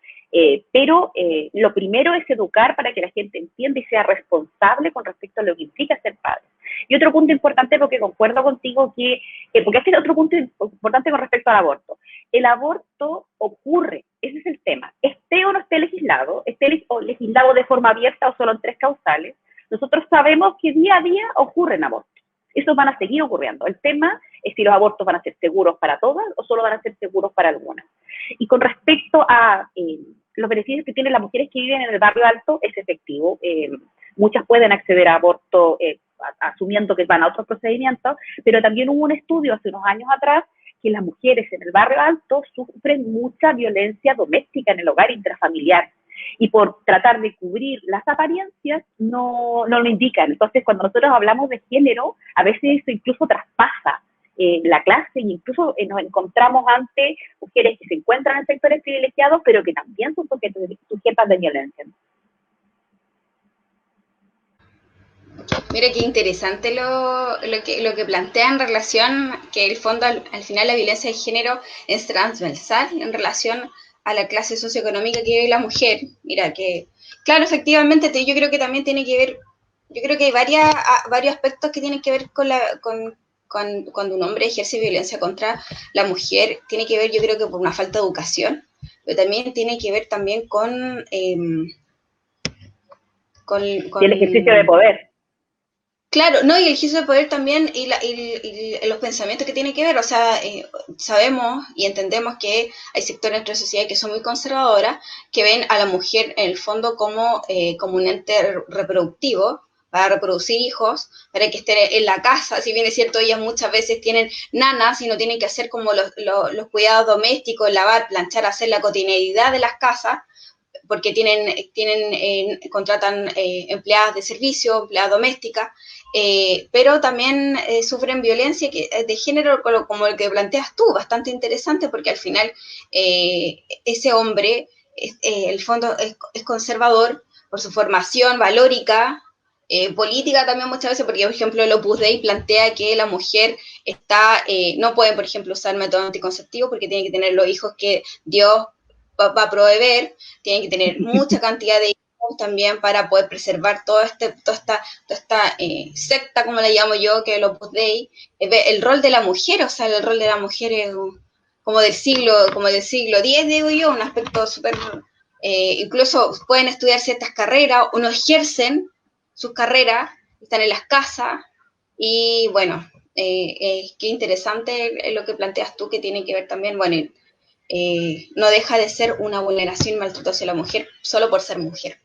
pero lo primero es educar para que la gente entienda y sea responsable con respecto a lo que implica ser padre. Y otro punto importante, porque concuerdo contigo porque este es otro punto importante con respecto al aborto. El aborto ocurre, ese es el tema, esté o no esté legislado, esté legislado de forma abierta o solo en 3 causales, nosotros sabemos que día a día ocurren abortos. Esos van a seguir ocurriendo. El tema es si los abortos van a ser seguros para todas o solo van a ser seguros para algunas. Y con respecto a los beneficios que tienen las mujeres que viven en el barrio alto, es efectivo. Muchas pueden acceder a aborto asumiendo que van a otros procedimientos, pero también hubo un estudio hace unos años atrás que las mujeres en el barrio alto sufren mucha violencia doméstica en el hogar intrafamiliar. Y por tratar de cubrir las apariencias no lo indican. Entonces, cuando nosotros hablamos de género, a veces eso incluso traspasa la clase e incluso nos encontramos ante mujeres que se encuentran en sectores privilegiados, pero que también son sujetas de violencia. Mira qué interesante lo que plantea en relación que el fondo al final la violencia de género es transversal en relación a la clase socioeconómica que vive la mujer. Mira que, claro, efectivamente, yo creo que también tiene que ver, yo creo que hay varios aspectos que tienen que ver con cuando un hombre ejerce violencia contra la mujer, tiene que ver, yo creo que por una falta de educación, pero también tiene que ver también con y el ejercicio de poder. Claro, no, y el ejercicio de poder también y los pensamientos que tiene que ver, o sea, sabemos y entendemos que hay sectores de nuestra sociedad que son muy conservadoras, que ven a la mujer en el fondo como un ente reproductivo, para reproducir hijos, para que estén en la casa, si bien es cierto, ellas muchas veces tienen nanas y no tienen que hacer como los cuidados domésticos, lavar, planchar, hacer la cotidianidad de las casas, porque contratan empleadas de servicio, empleadas domésticas, pero también sufren violencia de género como el que planteas tú, bastante interesante, porque al final ese hombre, el fondo, es conservador por su formación valórica, política también muchas veces, porque por ejemplo el Opus Dei plantea que la mujer no puede, por ejemplo, usar método anticonceptivo porque tiene que tener los hijos que Dios va a proveer, tienen que tener mucha cantidad de hijos también para poder preservar toda esta secta, como la llamo yo, que es el Opus Dei, el rol de la mujer, o sea, el rol de la mujer es como del siglo X, digo yo, un aspecto súper, incluso pueden estudiar ciertas carreras, o no ejercen sus carreras, están en las casas, y bueno, qué interesante lo que planteas tú, que tiene que ver también, bueno, no deja de ser una vulneración y maltrato hacia la mujer solo por ser mujer.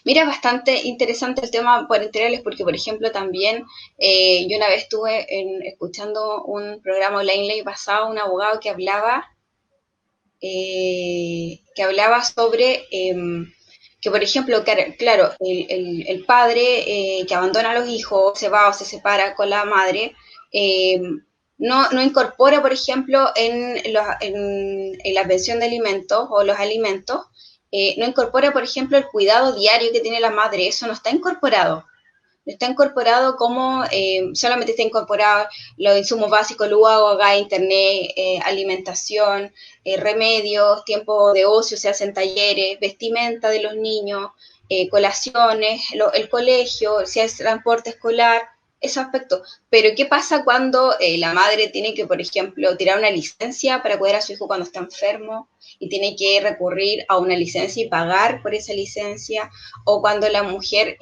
Mira, bastante interesante el tema parenterales porque, por ejemplo, también yo una vez estuve escuchando un programa online basado en un abogado que hablaba sobre que, por ejemplo, claro, el padre que abandona a los hijos, se va o se separa con la madre, no incorpora, por ejemplo, en la pensión de alimentos o los alimentos, no incorpora, por ejemplo, el cuidado diario que tiene la madre, eso no está incorporado. No está incorporado como, solamente está incorporado los insumos básicos, luz, agua, gas, internet, alimentación, remedios, tiempo de ocio, se hacen talleres, vestimenta de los niños, colaciones, el colegio, si hay transporte escolar, ese aspecto. Pero ¿qué pasa cuando la madre tiene que, por ejemplo, tirar una licencia para cuidar a su hijo cuando está enfermo y tiene que recurrir a una licencia y pagar por esa licencia? O cuando la mujer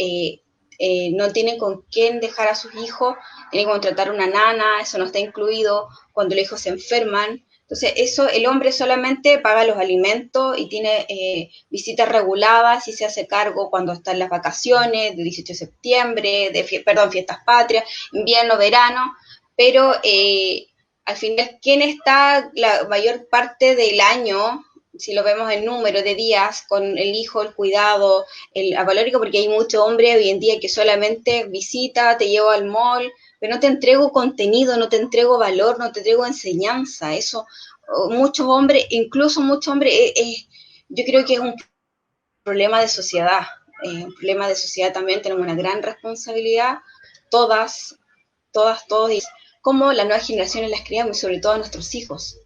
no tiene con quién dejar a sus hijos, tiene que contratar una nana, eso no está incluido, cuando los hijos se enferman. Entonces, eso, el hombre solamente paga los alimentos y tiene visitas reguladas y se hace cargo cuando están las vacaciones, de 18 de septiembre, fiestas patrias, invierno, verano, pero al final, ¿quién está la mayor parte del año, si lo vemos en número de días, con el hijo, el cuidado, el valórico? Porque hay mucho hombre hoy en día que solamente visita, te llevo al mall, pero no te entrego contenido, no te entrego valor, no te entrego enseñanza. Eso, muchos hombres, incluso muchos hombres, yo creo que es un problema de sociedad. Un problema de sociedad también, tenemos una gran responsabilidad, todos, y cómo las nuevas generaciones las criamos, y sobre todo a nuestros hijos.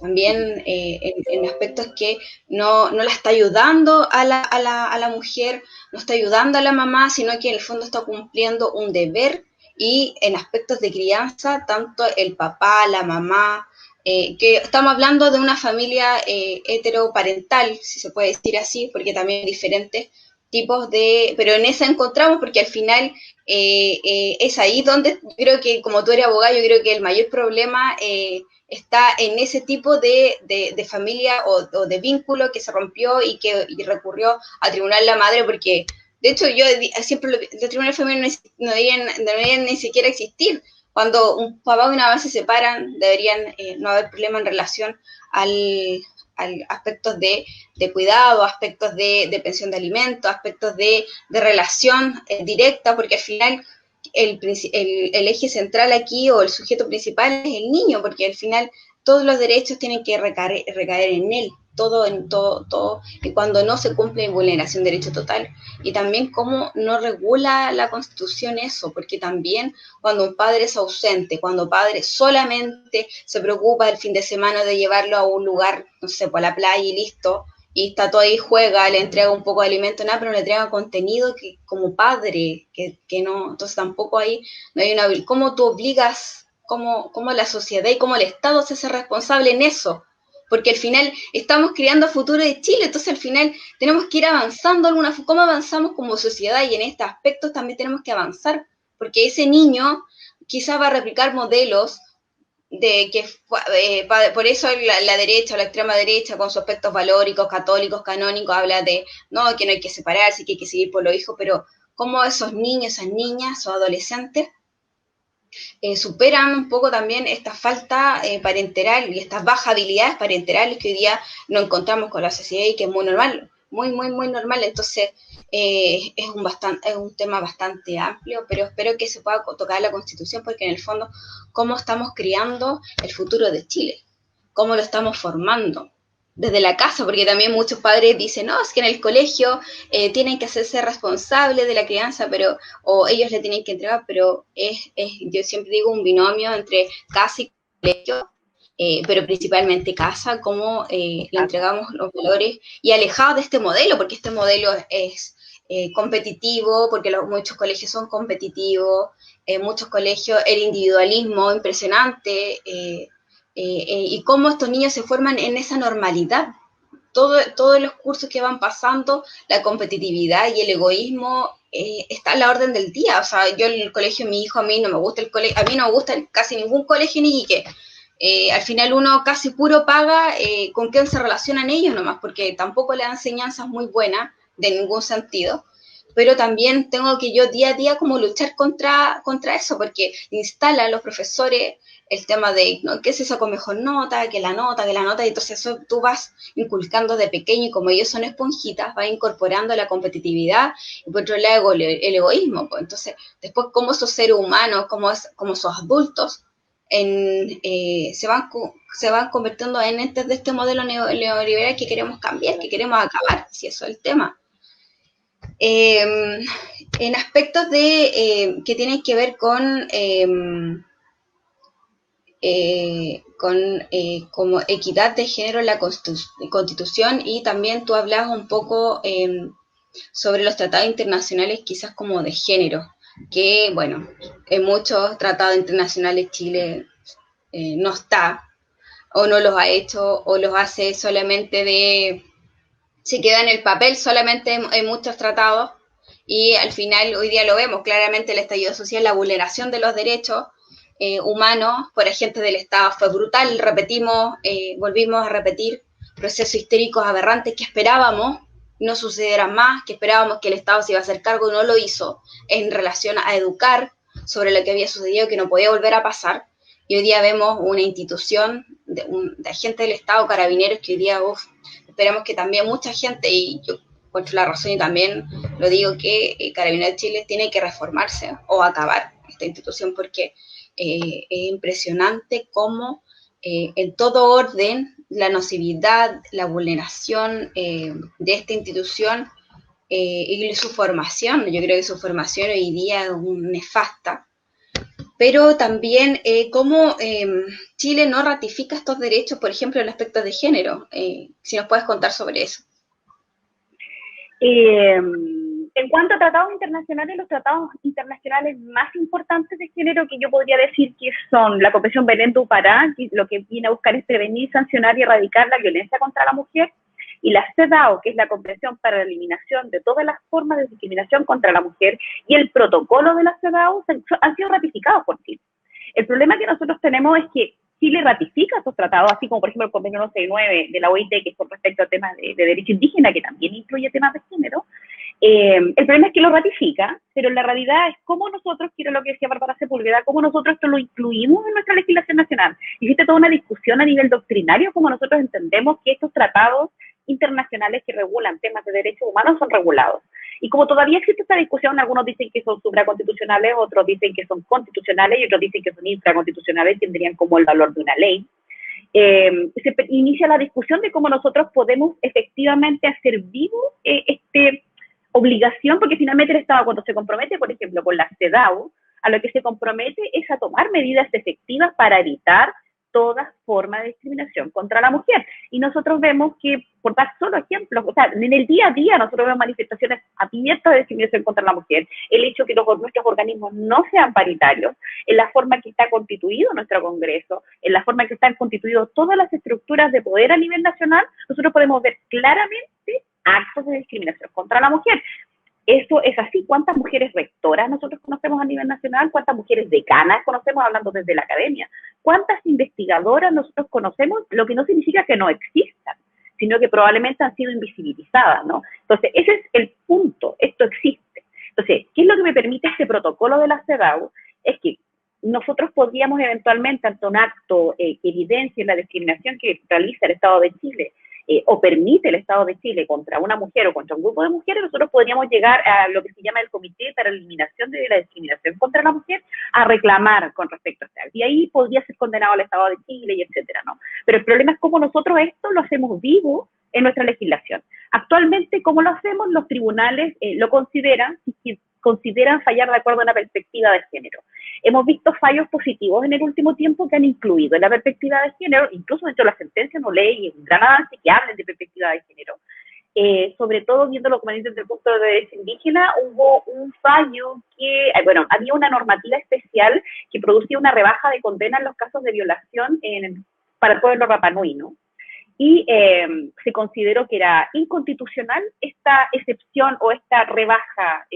También en aspectos que no la está ayudando a la mujer, no está ayudando a la mamá, sino que en el fondo está cumpliendo un deber, y en aspectos de crianza, tanto el papá, la mamá, que estamos hablando de una familia heteroparental, si se puede decir así, porque también hay diferentes tipos pero en esa encontramos, porque al final es ahí donde yo creo que, como tú eres abogado, yo creo que el mayor problema está en ese tipo de familia o de vínculo que se rompió y que recurrió a tribunal la madre, porque de hecho yo siempre los tribunales femeninos no deberían ni siquiera existir. Cuando un papá y una mamá se separan, deberían no haber problema en relación al aspectos de cuidado, aspectos de pensión de alimentos, aspectos de relación directa, porque al final el eje central aquí, o el sujeto principal, es el niño, porque al final todos los derechos tienen que recaer en él, todo, y cuando no se cumple, en vulneración de derecho total. Y también cómo no regula la Constitución eso, porque también cuando un padre es ausente, cuando un padre solamente se preocupa el fin de semana de llevarlo a un lugar, no sé, por la playa y listo, y está todo ahí, juega, le entrega un poco de alimento, nada, pero no le entrega contenido que como padre, que no, entonces tampoco ahí no hay una... ¿Cómo tú obligas, cómo la sociedad y cómo el Estado se hace responsable en eso? Porque al final estamos creando futuro de Chile, entonces al final tenemos que ir avanzando ¿cómo avanzamos como sociedad? Y en este aspecto también tenemos que avanzar, porque ese niño quizás va a replicar modelos de que por eso la derecha o la extrema derecha, con sus aspectos valóricos, católicos, canónicos, habla de no, que no hay que separarse, que hay que seguir por los hijos, pero cómo esos niños, esas niñas o adolescentes superan un poco también esta falta parenteral y estas bajas habilidades parenterales que hoy día nos encontramos con la sociedad, y que es muy normal, muy, muy, muy normal. Entonces, es un tema bastante amplio, pero espero que se pueda tocar la Constitución, porque en el fondo, ¿cómo estamos creando el futuro de Chile? ¿Cómo lo estamos formando? Desde la casa, porque también muchos padres dicen, no, es que en el colegio tienen que hacerse responsables de la crianza, o ellos le tienen que entregar, pero yo siempre digo, un binomio entre casa y colegio, pero principalmente casa, cómo le entregamos los valores, y alejado de este modelo, porque este modelo es competitivo, porque muchos colegios son competitivos, muchos colegios el individualismo impresionante, y cómo estos niños se forman en esa normalidad. Todos los cursos que van pasando, la competitividad y el egoísmo está a la orden del día. O sea, yo en el colegio, mi hijo, a mí no me gusta el colegio, a mí no me gusta casi ningún colegio ni Iquique. Al final uno casi puro paga con quién se relacionan ellos nomás, porque tampoco le dan enseñanzas muy buenas de ningún sentido. Pero también tengo que yo día a día como luchar contra eso, porque instala a los profesores el tema de, ¿no?, que se sacó mejor nota, que la nota, y entonces eso tú vas inculcando de pequeño, y como ellos son esponjitas, vas incorporando la competitividad, y por otro lado el egoísmo. Pues. Entonces, después, como esos seres humanos, como esos adultos, se van convirtiendo en entes de este modelo neoliberal que queremos cambiar, que queremos acabar, si eso es el tema. En aspectos que tienen que ver con como equidad de género en la Constitución, y también tú hablabas un poco sobre los tratados internacionales, quizás como de género. que, bueno, en muchos tratados internacionales Chile no está, o no los ha hecho, o los hace solamente se queda en el papel solamente en muchos tratados, y al final hoy día lo vemos claramente el estallido social, la vulneración de los derechos humanos por agentes del Estado fue brutal, volvimos a repetir procesos históricos aberrantes que esperábamos no sucedieran más, que esperábamos que el Estado se iba a hacer cargo y no lo hizo en relación a educar sobre lo que había sucedido, que no podía volver a pasar. Y hoy día vemos una institución de agentes del Estado, carabineros, que hoy día, esperamos que también mucha gente, y yo encuentro la razón y también lo digo, que Carabineros de Chile tiene que reformarse o acabar esta institución, porque es impresionante cómo en todo orden la nocividad, la vulneración de esta institución y su formación, yo creo que su formación hoy día es nefasta, pero también cómo Chile no ratifica estos derechos, por ejemplo, en aspectos de género. Si nos puedes contar sobre eso. En cuanto a tratados internacionales, los tratados internacionales más importantes de género que yo podría decir que son la Convención Belén do Pará, que lo que viene a buscar es prevenir, sancionar y erradicar la violencia contra la mujer, y la CEDAW, que es la Convención para la Eliminación de todas las formas de discriminación contra la mujer, y el protocolo de la CEDAW han sido ratificados por Chile. El problema que nosotros tenemos es que Chile ratifica estos tratados, así como por ejemplo el convenio 169 de la OIT, que es con respecto a temas de derecho indígena, que también incluye temas de género. El problema es que lo ratifica, pero la realidad es cómo nosotros, quiero lo que decía Bárbara Sepúlveda, cómo nosotros esto lo incluimos en nuestra legislación nacional. Existe toda una discusión a nivel doctrinario, cómo nosotros entendemos que estos tratados internacionales que regulan temas de derechos humanos son regulados. Y como todavía existe esta discusión, algunos dicen que son supraconstitucionales, otros dicen que son constitucionales y otros dicen que son infraconstitucionales, tendrían como el valor de una ley. Se inicia la discusión de cómo nosotros podemos efectivamente hacer vivo obligación, porque finalmente el Estado, cuando se compromete, por ejemplo, con la CEDAW, a lo que se compromete es a tomar medidas efectivas para evitar toda forma de discriminación contra la mujer. Y nosotros vemos que, por dar solo ejemplos, o sea, en el día a día nosotros vemos manifestaciones abiertas de discriminación contra la mujer, el hecho que nuestros organismos no sean paritarios, en la forma que está constituido nuestro Congreso, en la forma que están constituidas todas las estructuras de poder a nivel nacional, nosotros podemos ver claramente actos de discriminación contra la mujer. Eso es así. ¿Cuántas mujeres rectoras nosotros conocemos a nivel nacional? ¿Cuántas mujeres decanas conocemos, hablando desde la academia? ¿Cuántas investigadoras nosotros conocemos? Lo que no significa que no existan, sino que probablemente han sido invisibilizadas, ¿no? Entonces, ese es el punto. Esto existe. Entonces, ¿qué es lo que me permite este protocolo de la CEDAW? Es que nosotros podríamos eventualmente, ante un acto que evidencie la discriminación que realiza el Estado de Chile, o permite el Estado de Chile contra una mujer o contra un grupo de mujeres, nosotros podríamos llegar a lo que se llama el Comité para la Eliminación de la Discriminación contra la Mujer a reclamar con respecto a este acto. Y ahí podría ser condenado el Estado de Chile y etcétera, ¿no? Pero el problema es cómo nosotros esto lo hacemos vivo en nuestra legislación. Actualmente, ¿cómo lo hacemos? Los tribunales lo consideran, si consideran fallar de acuerdo a una perspectiva de género. Hemos visto fallos positivos en el último tiempo que han incluido en la perspectiva de género, incluso dentro de la sentencia no ley, un gran avance que hablen de perspectiva de género. Sobre todo viéndolo como desde el punto de derecho indígena, hubo un fallo que, bueno, había una normativa especial que producía una rebaja de condena en los casos de violación para el pueblo Rapa Nui, ¿no? Y se consideró que era inconstitucional esta excepción o esta rebaja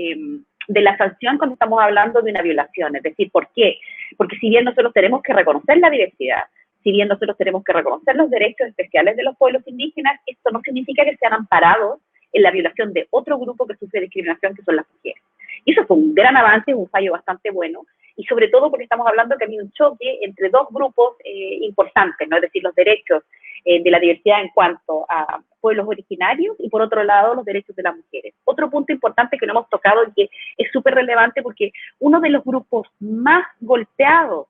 de la sanción cuando estamos hablando de una violación. Es decir, ¿por qué? Porque si bien nosotros tenemos que reconocer la diversidad, si bien nosotros tenemos que reconocer los derechos especiales de los pueblos indígenas, esto no significa que sean amparados en la violación de otro grupo que sufre discriminación, que son las mujeres. Y eso fue un gran avance, un fallo bastante bueno, y sobre todo porque estamos hablando que había un choque entre dos grupos importantes, ¿no? Es decir, los derechos de la diversidad en cuanto a pueblos originarios y por otro lado los derechos de las mujeres. Otro punto importante que no hemos tocado y que es súper relevante porque uno de los grupos más golpeados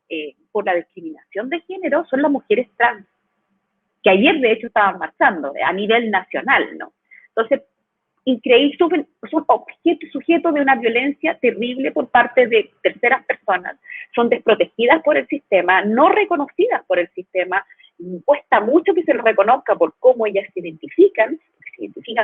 por la discriminación de género son las mujeres trans, que ayer de hecho estaban marchando a nivel nacional, ¿no? Entonces, increíble, son sujetos de una violencia terrible por parte de terceras personas, son desprotegidas por el sistema, no reconocidas por el sistema, cuesta mucho que se les reconozca por cómo ellas se identifican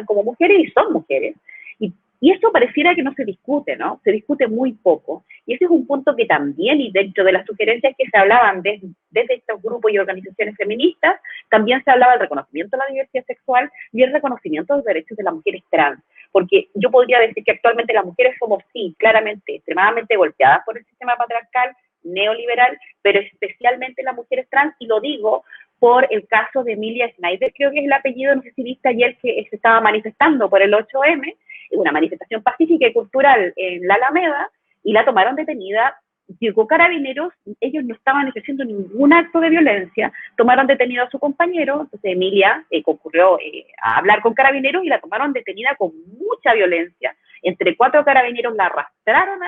como mujeres y son mujeres, y Y eso pareciera que no se discute, ¿no? Se discute muy poco. Y ese es un punto que también, y dentro de las sugerencias que se hablaban desde estos grupos y organizaciones feministas, también se hablaba del reconocimiento de la diversidad sexual y el reconocimiento de los derechos de las mujeres trans. Porque yo podría decir que actualmente las mujeres somos, sí, claramente, extremadamente golpeadas por el sistema patriarcal, neoliberal, pero especialmente las mujeres trans, y lo digo por el caso de Emilia Schneider, creo que es el apellido, no sé si viste ayer que se estaba manifestando por el 8M, una manifestación pacífica y cultural en la Alameda, y la tomaron detenida. Llegó Carabineros, ellos no estaban ejerciendo ningún acto de violencia, tomaron detenido a su compañero, entonces Emilia concurrió a hablar con Carabineros y la tomaron detenida con mucha violencia. Entre 4 carabineros la arrastraron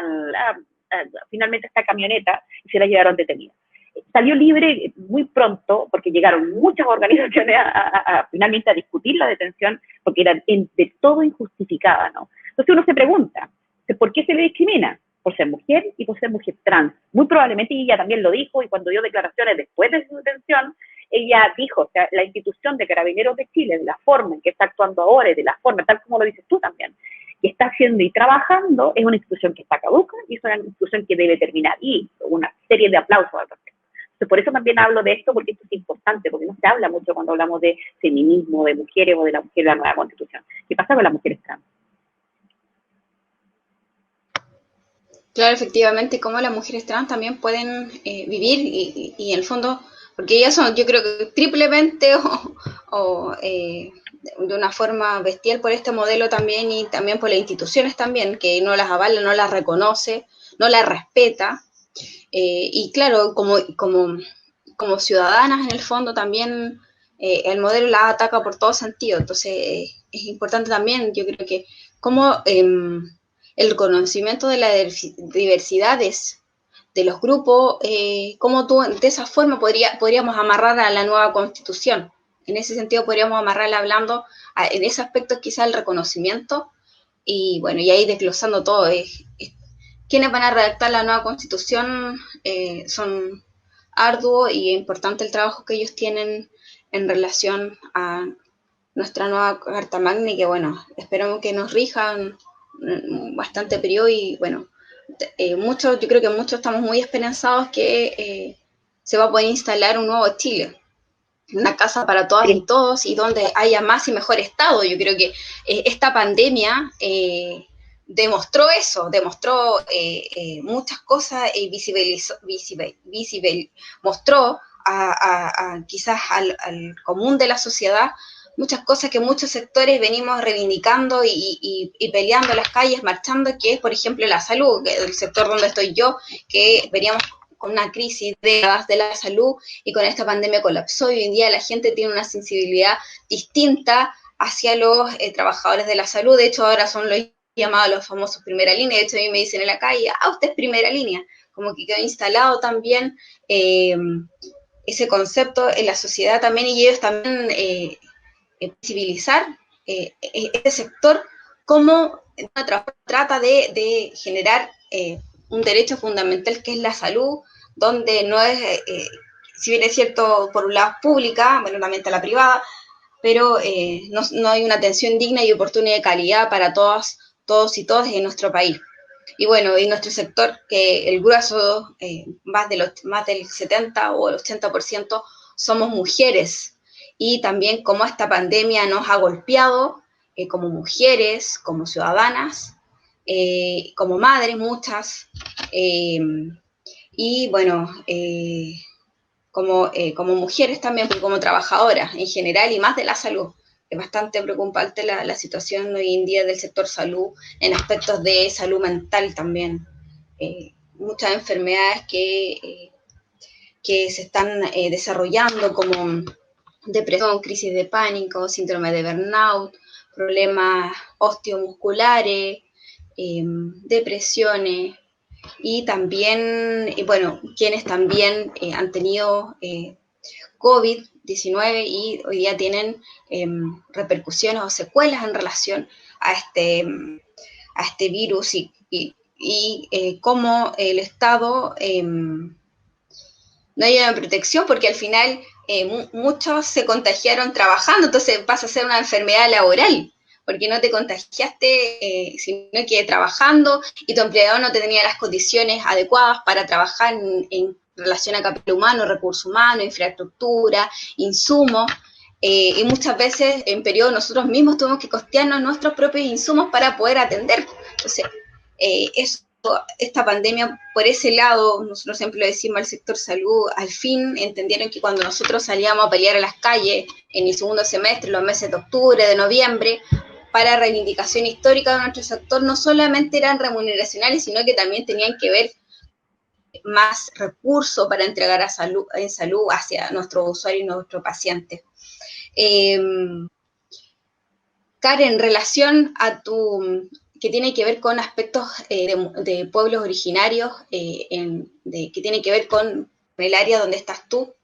finalmente a esta camioneta y se la llevaron detenida. Salió libre muy pronto porque llegaron muchas organizaciones finalmente a discutir la detención porque era de todo injustificada, ¿no? Entonces uno se pregunta, ¿por qué se le discrimina? Por ser mujer y por ser mujer trans. Muy probablemente, y ella también lo dijo, y cuando dio declaraciones después de su detención, ella dijo, o sea, la institución de Carabineros de Chile, de la forma en que está actuando ahora y de la forma, tal como lo dices tú también, que está haciendo y trabajando, es una institución que está caduca y es una institución que debe terminar. Y una serie de aplausos al respecto. Por eso también hablo de esto, porque esto es importante, porque no se habla mucho cuando hablamos de feminismo, de mujeres o de la mujer de la nueva constitución. ¿Qué pasa con las mujeres trans? Claro, efectivamente, cómo las mujeres trans también pueden vivir y en el fondo, porque ellas son, yo creo que triplemente o de una forma bestial por este modelo también y también por las instituciones también, que no las avala, no las reconoce, no las respeta. Y claro, como ciudadanas en el fondo también el modelo las ataca por todo sentido. Entonces es importante también, yo creo que como el conocimiento de las diversidades de los grupos, cómo tú de esa forma podríamos amarrar a la nueva constitución. En ese sentido podríamos amarrarla hablando en ese aspecto quizá el reconocimiento y bueno, y ahí desglosando todo. Quienes van a redactar la nueva constitución son arduo y importante el trabajo que ellos tienen en relación a nuestra nueva Carta Magna y que bueno, esperamos que nos rijan bastante periodo y bueno, yo creo que muchos estamos muy esperanzados que se va a poder instalar un nuevo Chile, una casa para todas y todos y donde haya más y mejor Estado. Yo creo que esta pandemia demostró eso, demostró muchas cosas y mostró quizás al común de la sociedad muchas cosas que muchos sectores venimos reivindicando y peleando en las calles, marchando, que es, por ejemplo, la salud, que es el sector donde estoy yo, que veníamos con una crisis de la salud y con esta pandemia colapsó y hoy en día la gente tiene una sensibilidad distinta hacia los trabajadores de la salud. De hecho, ahora son los llamados los famosos primera línea. De hecho, a mí me dicen en la calle, usted es primera línea. Como que quedó instalado también ese concepto en la sociedad también y ellos también visibilizar este sector como trata de generar un derecho fundamental que es la salud, donde no es, si bien es cierto, por un lado pública, bueno, también está la privada, pero no hay una atención digna y oportuna de calidad para todos y todas en nuestro país. Y bueno, en nuestro sector, que el grueso, más del 70 o el 80% somos mujeres, y también cómo esta pandemia nos ha golpeado como mujeres, como ciudadanas, como madres muchas, y bueno, como mujeres también, como trabajadoras en general y más de la salud. Es bastante preocupante la situación hoy en día del sector salud, en aspectos de salud mental también. Muchas enfermedades que se están desarrollando como depresión, crisis de pánico, síndrome de burnout, problemas osteomusculares, depresiones y también, bueno, quienes también han tenido COVID-19 y hoy día tienen repercusiones o secuelas en relación a este virus y cómo el Estado no hay una protección porque al final muchos se contagiaron trabajando, entonces pasa a ser una enfermedad laboral, porque no te contagiaste, sino que trabajando y tu empleador no te tenía las condiciones adecuadas para trabajar en relación a capital humano, recursos humanos, infraestructura, insumos. Y muchas veces en periodo nosotros mismos tuvimos que costearnos nuestros propios insumos para poder atender. Entonces, esta pandemia, por ese lado, nosotros siempre lo decimos al sector salud, al fin entendieron que cuando nosotros salíamos a pelear a las calles en el segundo semestre, los meses de octubre, de noviembre, para reivindicación histórica de nuestro sector, no solamente eran remuneracionales, sino que también tenían que ver más recursos para entregar en salud hacia nuestros usuarios y nuestros pacientes. Karen, en relación a que tiene que ver con aspectos de pueblos originarios, que tiene que ver con el área donde estás tú,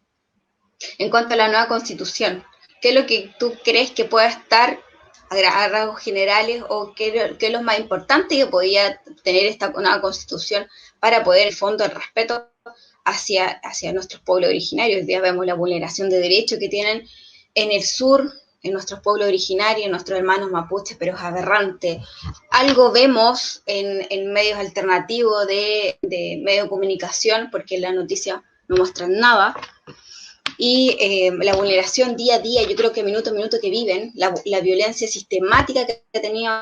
en cuanto a la nueva constitución, ¿qué es lo que tú crees que pueda estar a rasgos generales o qué es lo más importante que podía tener esta nueva constitución para poder, en el fondo, el respeto hacia nuestros pueblos originarios? Hoy día vemos la vulneración de derechos que tienen en el sur, en nuestros pueblos originarios, en nuestros hermanos mapuches, pero es aberrante. Algo vemos en medios alternativos de medios de comunicación, porque en la noticia no muestran nada, y la vulneración día a día, yo creo que minuto a minuto que viven, la violencia sistemática que ha tenido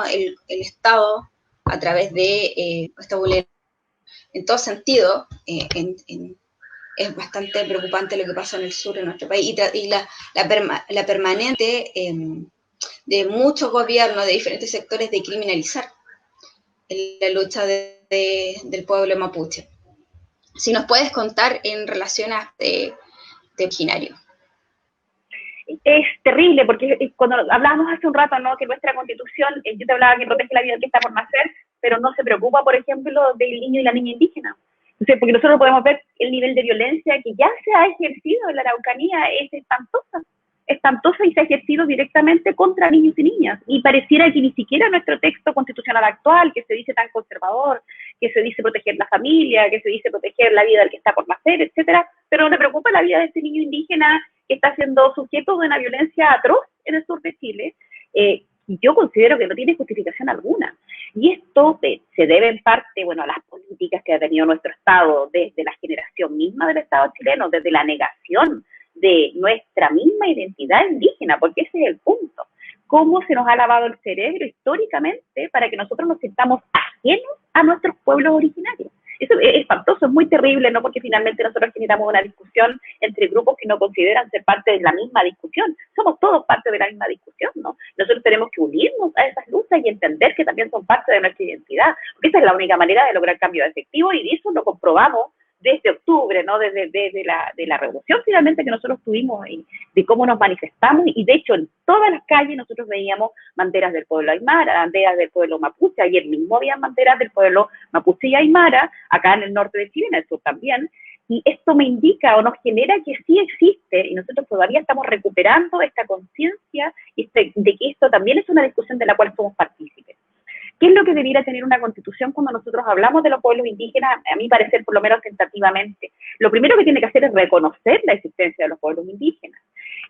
el Estado a través de esta vulneración, en todo sentido, es bastante preocupante lo que pasa en el sur de nuestro país, y la permanente de muchos gobiernos de diferentes sectores de criminalizar la lucha del pueblo mapuche. Si nos puedes contar en relación a de originario. Es terrible, porque cuando hablábamos hace un rato, ¿no?, que nuestra constitución, yo te hablaba que protege la vida que está por nacer, pero no se preocupa, por ejemplo, del niño y la niña indígena. Entonces, porque nosotros podemos ver el nivel de violencia que ya se ha ejercido en la Araucanía, es espantosa y se ha ejercido directamente contra niños y niñas. Y pareciera que ni siquiera nuestro texto constitucional actual, que se dice tan conservador, que se dice proteger la familia, que se dice proteger la vida del que está por nacer, etcétera, pero no le preocupa la vida de ese niño indígena que está siendo sujeto de una violencia atroz en el sur de Chile. Yo considero que no tiene justificación alguna. Y esto se debe en parte, bueno, a las políticas que ha tenido nuestro Estado desde la generación misma del Estado chileno, desde la negación de nuestra misma identidad indígena, porque ese es el punto. Cómo se nos ha lavado el cerebro históricamente para que nosotros nos sintamos ajenos a nuestros pueblos originarios. Eso es espantoso, es muy terrible, ¿no? Porque finalmente nosotros generamos una discusión entre grupos que no consideran ser parte de la misma discusión. Somos todos parte de la misma discusión, ¿no? Nosotros tenemos que unirnos a esas luchas y entender que también son parte de nuestra identidad, porque esa es la única manera de lograr cambio efectivo, y eso lo comprobamos desde octubre, ¿no? Desde la revolución finalmente que nosotros tuvimos, y de cómo nos manifestamos, y de hecho en todas las calles nosotros veíamos banderas del pueblo aymara, banderas del pueblo mapuche. Ayer mismo había banderas del pueblo mapuche y aymara, acá en el norte de Chile, en el sur también, y esto me indica o nos genera que sí existe, y nosotros todavía estamos recuperando esta conciencia de que esto también es una discusión de la cual somos partícipes. ¿Qué es lo que debiera tener una constitución cuando nosotros hablamos de los pueblos indígenas? A mi parecer, por lo menos tentativamente, lo primero que tiene que hacer es reconocer la existencia de los pueblos indígenas,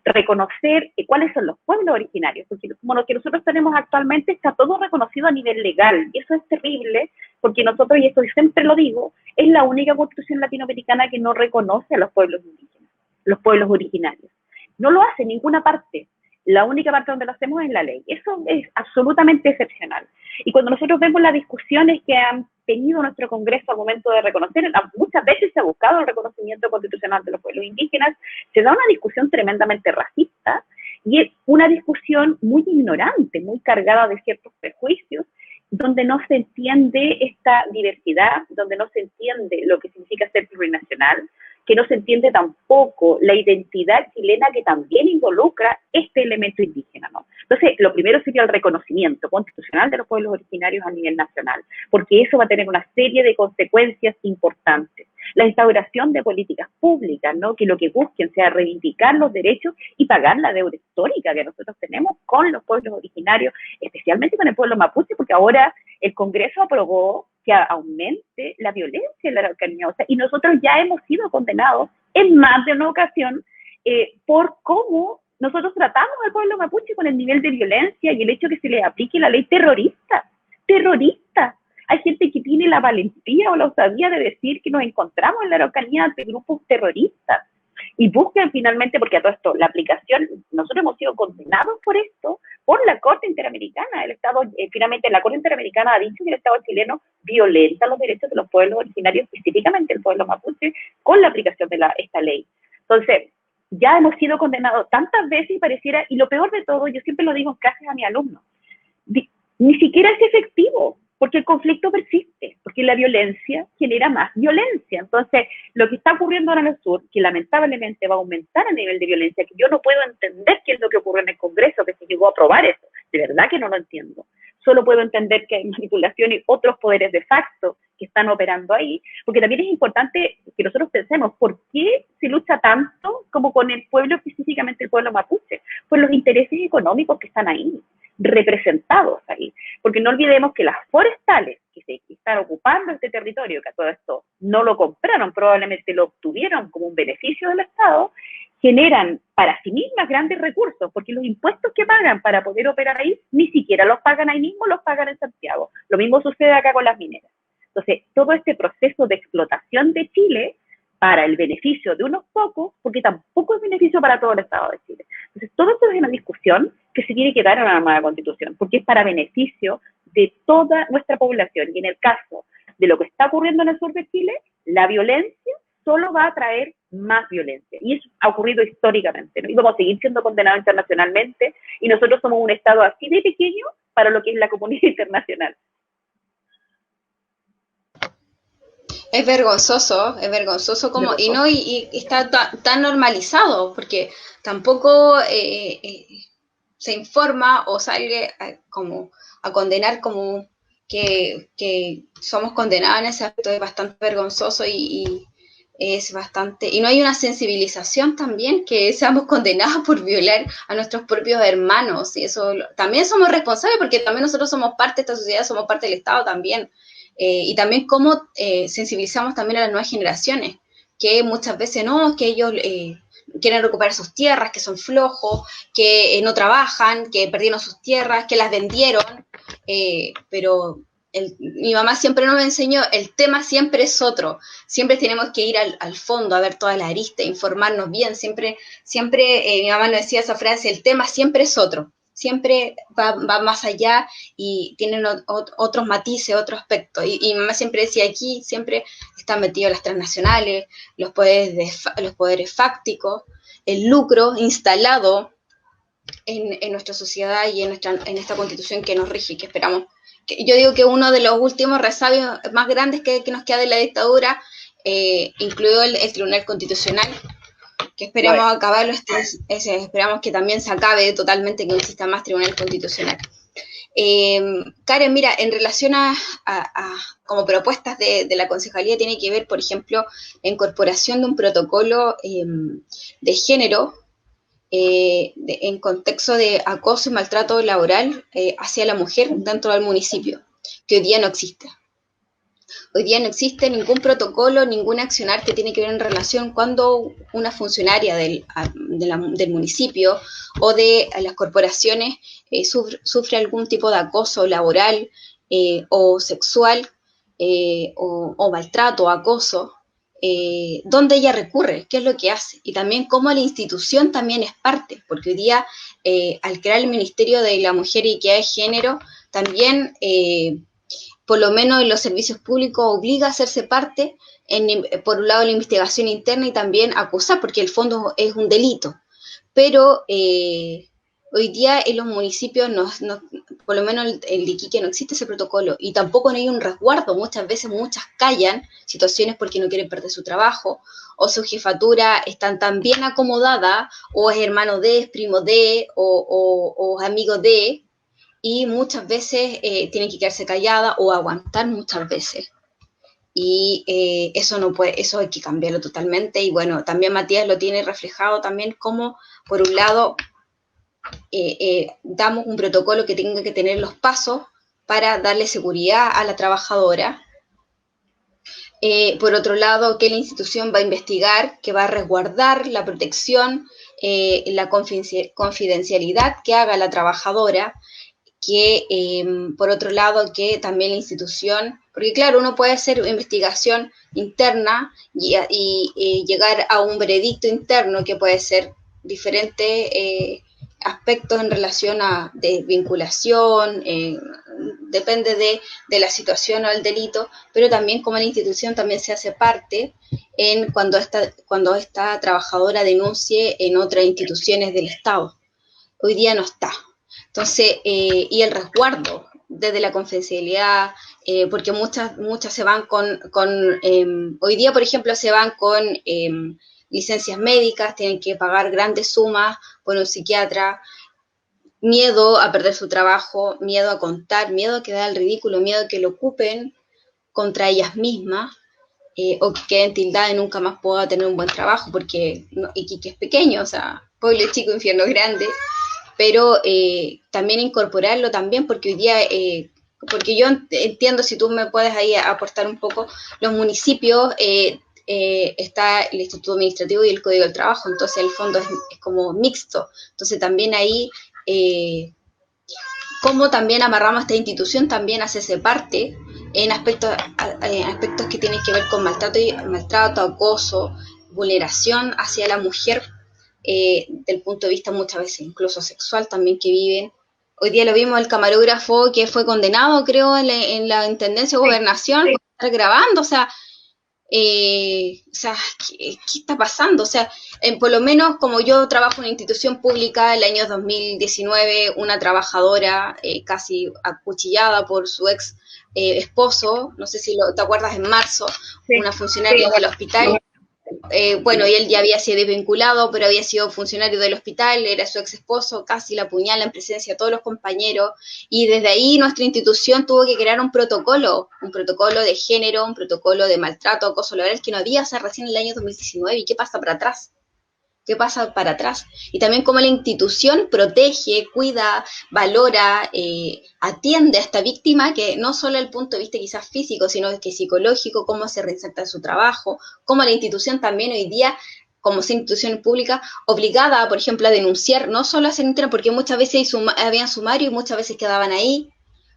reconocer cuáles son los pueblos originarios, porque como lo que nosotros tenemos actualmente está todo reconocido a nivel legal, y eso es terrible, porque nosotros, y esto siempre lo digo, es la única constitución latinoamericana que no reconoce a los pueblos indígenas, los pueblos originarios. No lo hace en ninguna parte. La única parte donde lo hacemos es la ley. Eso es absolutamente excepcional. Y cuando nosotros vemos las discusiones que han tenido nuestro Congreso al momento de reconocer, muchas veces se ha buscado el reconocimiento constitucional de los pueblos indígenas, se da una discusión tremendamente racista y es una discusión muy ignorante, muy cargada de ciertos prejuicios, donde no se entiende esta diversidad, donde no se entiende lo que significa ser plurinacional, que no se entiende tampoco la identidad chilena que también involucra este elemento indígena, ¿no? Entonces, lo primero sería el reconocimiento constitucional de los pueblos originarios a nivel nacional, porque eso va a tener una serie de consecuencias importantes. La instauración de políticas públicas, ¿no?, que lo que busquen sea reivindicar los derechos y pagar la deuda histórica que nosotros tenemos con los pueblos originarios, especialmente con el pueblo mapuche, porque ahora el Congreso aprobó que aumente la violencia en la Araucanía. O sea, y nosotros ya hemos sido condenados en más de una ocasión por cómo nosotros tratamos al pueblo mapuche con el nivel de violencia y el hecho de que se le aplique la ley terrorista. Terrorista. Hay gente que tiene la valentía o la osadía de decir que nos encontramos en la Araucanía de grupos terroristas y buscan finalmente, porque a todo esto, la aplicación, nosotros hemos sido condenados por esto, por la Corte Interamericana. El Estado, finalmente la Corte Interamericana ha dicho que el Estado chileno violenta los derechos de los pueblos originarios, específicamente el pueblo mapuche, con la aplicación de esta ley. Entonces, ya hemos sido condenados tantas veces y pareciera, y lo peor de todo, yo siempre lo digo en clases a mis alumnos, ni siquiera es efectivo, porque el conflicto persiste, porque la violencia genera más violencia. Entonces, lo que está ocurriendo ahora en el sur, que lamentablemente va a aumentar el nivel de violencia, que yo no puedo entender qué es lo que ocurre en el Congreso, que se llegó a aprobar eso, de verdad que no lo entiendo. Solo puedo entender que hay manipulación y otros poderes de facto que están operando ahí, porque también es importante que nosotros pensemos por qué se lucha tanto como con el pueblo, específicamente el pueblo mapuche, por los intereses económicos que están ahí, representados ahí, porque no olvidemos que las forestales que se están ocupando este territorio, que a todo esto no lo compraron, probablemente lo obtuvieron como un beneficio del Estado, generan para sí mismas grandes recursos, porque los impuestos que pagan para poder operar ahí, ni siquiera los pagan ahí mismo, los pagan en Santiago. Lo mismo sucede acá con las mineras. Entonces, todo este proceso de explotación de Chile para el beneficio de unos pocos, porque tampoco es beneficio para todo el Estado de Chile. Entonces, todo esto es una discusión que se tiene que dar en una nueva Constitución, porque es para beneficio de toda nuestra población. Y en el caso de lo que está ocurriendo en el sur de Chile, la violencia solo va a traer más violencia. Y eso ha ocurrido históricamente, ¿no? Y vamos a seguir siendo condenados internacionalmente, y nosotros somos un Estado así de pequeño para lo que es la comunidad internacional. Es vergonzoso como, y no, y está tan normalizado, porque tampoco se informa o sale como a condenar como que somos condenados en ese acto. Es bastante vergonzoso y es bastante, y no hay una sensibilización también, que seamos condenados por violar a nuestros propios hermanos, y eso también somos responsables, porque también nosotros somos parte de esta sociedad, somos parte del Estado también. Y también cómo sensibilizamos también a las nuevas generaciones, que muchas veces no, que ellos quieren recuperar sus tierras, que son flojos, que no trabajan, que perdieron sus tierras, que las vendieron, pero mi mamá siempre nos enseñó, el tema siempre es otro, siempre tenemos que ir al fondo, a ver toda la arista, informarnos bien, siempre mi mamá nos decía esa frase, el tema siempre es otro. Siempre va más allá y tienen otros matices, otro aspecto. Y mi mamá siempre decía, aquí siempre están metidos las transnacionales, los poderes fácticos, el lucro instalado en nuestra sociedad y en esta constitución que nos rige, que esperamos. Yo digo que uno de los últimos resabios más grandes que nos queda de la dictadura, incluido el Tribunal Constitucional, que esperamos acabarlo, esperamos que también se acabe totalmente, que no exista más Tribunal Constitucional. Karen, mira, en relación a como propuestas de la Concejalía, tiene que ver, por ejemplo, la incorporación de un protocolo de género en contexto de acoso y maltrato laboral hacia la mujer dentro del municipio, que hoy día no existe. Hoy día no existe ningún protocolo, ningún accionar que tiene que ver en relación cuando una funcionaria del municipio o de las corporaciones sufre algún tipo de acoso laboral o sexual o maltrato o acoso, dónde ella recurre, qué es lo que hace, y también cómo la institución también es parte, porque hoy día al crear el Ministerio de la Mujer y Equidad de Género, también por lo menos en los servicios públicos obliga a hacerse parte, por un lado la investigación interna y también acusar, porque el fondo es un delito. Pero hoy día en los municipios, por lo menos el de Iquique, no existe ese protocolo y tampoco no hay un resguardo. Muchas veces muchas callan situaciones porque no quieren perder su trabajo o su jefatura están tan bien acomodada o es hermano de, es primo de o amigo de, y muchas veces tienen que quedarse callada o aguantar muchas veces. Y eso no puede, eso hay que cambiarlo totalmente. Y bueno, también Matías lo tiene reflejado también como, por un lado, damos un protocolo que tenga que tener los pasos para darle seguridad a la trabajadora, Por otro lado, que la institución va a investigar, que va a resguardar la protección, la confidencialidad que haga la trabajadora, que por otro lado que también la institución, porque claro, uno puede hacer investigación interna y llegar a un veredicto interno que puede ser diferentes aspectos en relación a de vinculación, depende de la situación o el delito, pero también como la institución también se hace parte en cuando esta trabajadora denuncie en otras instituciones del Estado. Hoy día no está. Entonces, y el resguardo desde la confidencialidad, porque muchas se van hoy día, por ejemplo, se van con licencias médicas, tienen que pagar grandes sumas por un psiquiatra, miedo a perder su trabajo, miedo a contar, miedo a quedar al ridículo, miedo a que lo ocupen contra ellas mismas, o que queden tildadas y nunca más pueda tener un buen trabajo, porque Iquique es pequeño, o sea, pueblo chico, infierno grande, pero también incorporarlo también, porque hoy día, porque yo entiendo, si tú me puedes ahí aportar un poco, los municipios, está el Instituto Administrativo y el Código del Trabajo, entonces el fondo es como mixto, entonces también ahí, cómo también amarramos a esta institución, también hacerse parte en aspectos que tienen que ver con maltrato, acoso, vulneración hacia la mujer, del punto de vista muchas veces incluso sexual también que viven. Hoy día lo vimos el camarógrafo que fue condenado, creo, en la Intendencia de Gobernación por estar grabando, ¿qué está pasando? O sea, por lo menos como yo trabajo en una institución pública, el año 2019, una trabajadora casi acuchillada por su ex esposo, no sé si te acuerdas, en marzo, sí, una funcionaria del hospital. Bueno, y él ya había sido desvinculado, pero había sido funcionario del hospital, era su ex esposo, casi la apuñala en presencia de todos los compañeros, y desde ahí nuestra institución tuvo que crear un protocolo de género, un protocolo de maltrato, acoso laboral, que no había hasta recién en el año 2019, ¿y qué pasa para atrás? ¿Qué pasa para atrás? Y también cómo la institución protege, cuida, valora, atiende a esta víctima, que no solo desde el punto de vista quizás físico, sino que psicológico, cómo se reinserta en su trabajo, cómo la institución también hoy día, como institución pública, obligada, por ejemplo, a denunciar, no solo a ser interna, porque muchas veces habían sumario y muchas veces quedaban ahí,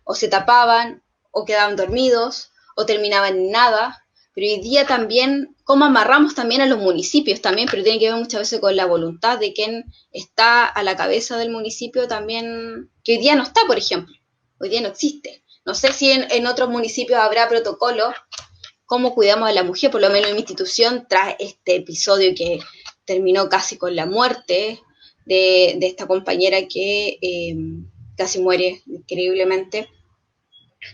o se tapaban, o quedaban dormidos, o terminaban en nada. Pero hoy día también, cómo amarramos también a los municipios también, pero tiene que ver muchas veces con la voluntad de quien está a la cabeza del municipio también, que hoy día no está, por ejemplo, hoy día no existe. No sé si en otros municipios habrá protocolos, cómo cuidamos a la mujer, por lo menos en mi institución, tras este episodio que terminó casi con la muerte de esta compañera que casi muere increíblemente.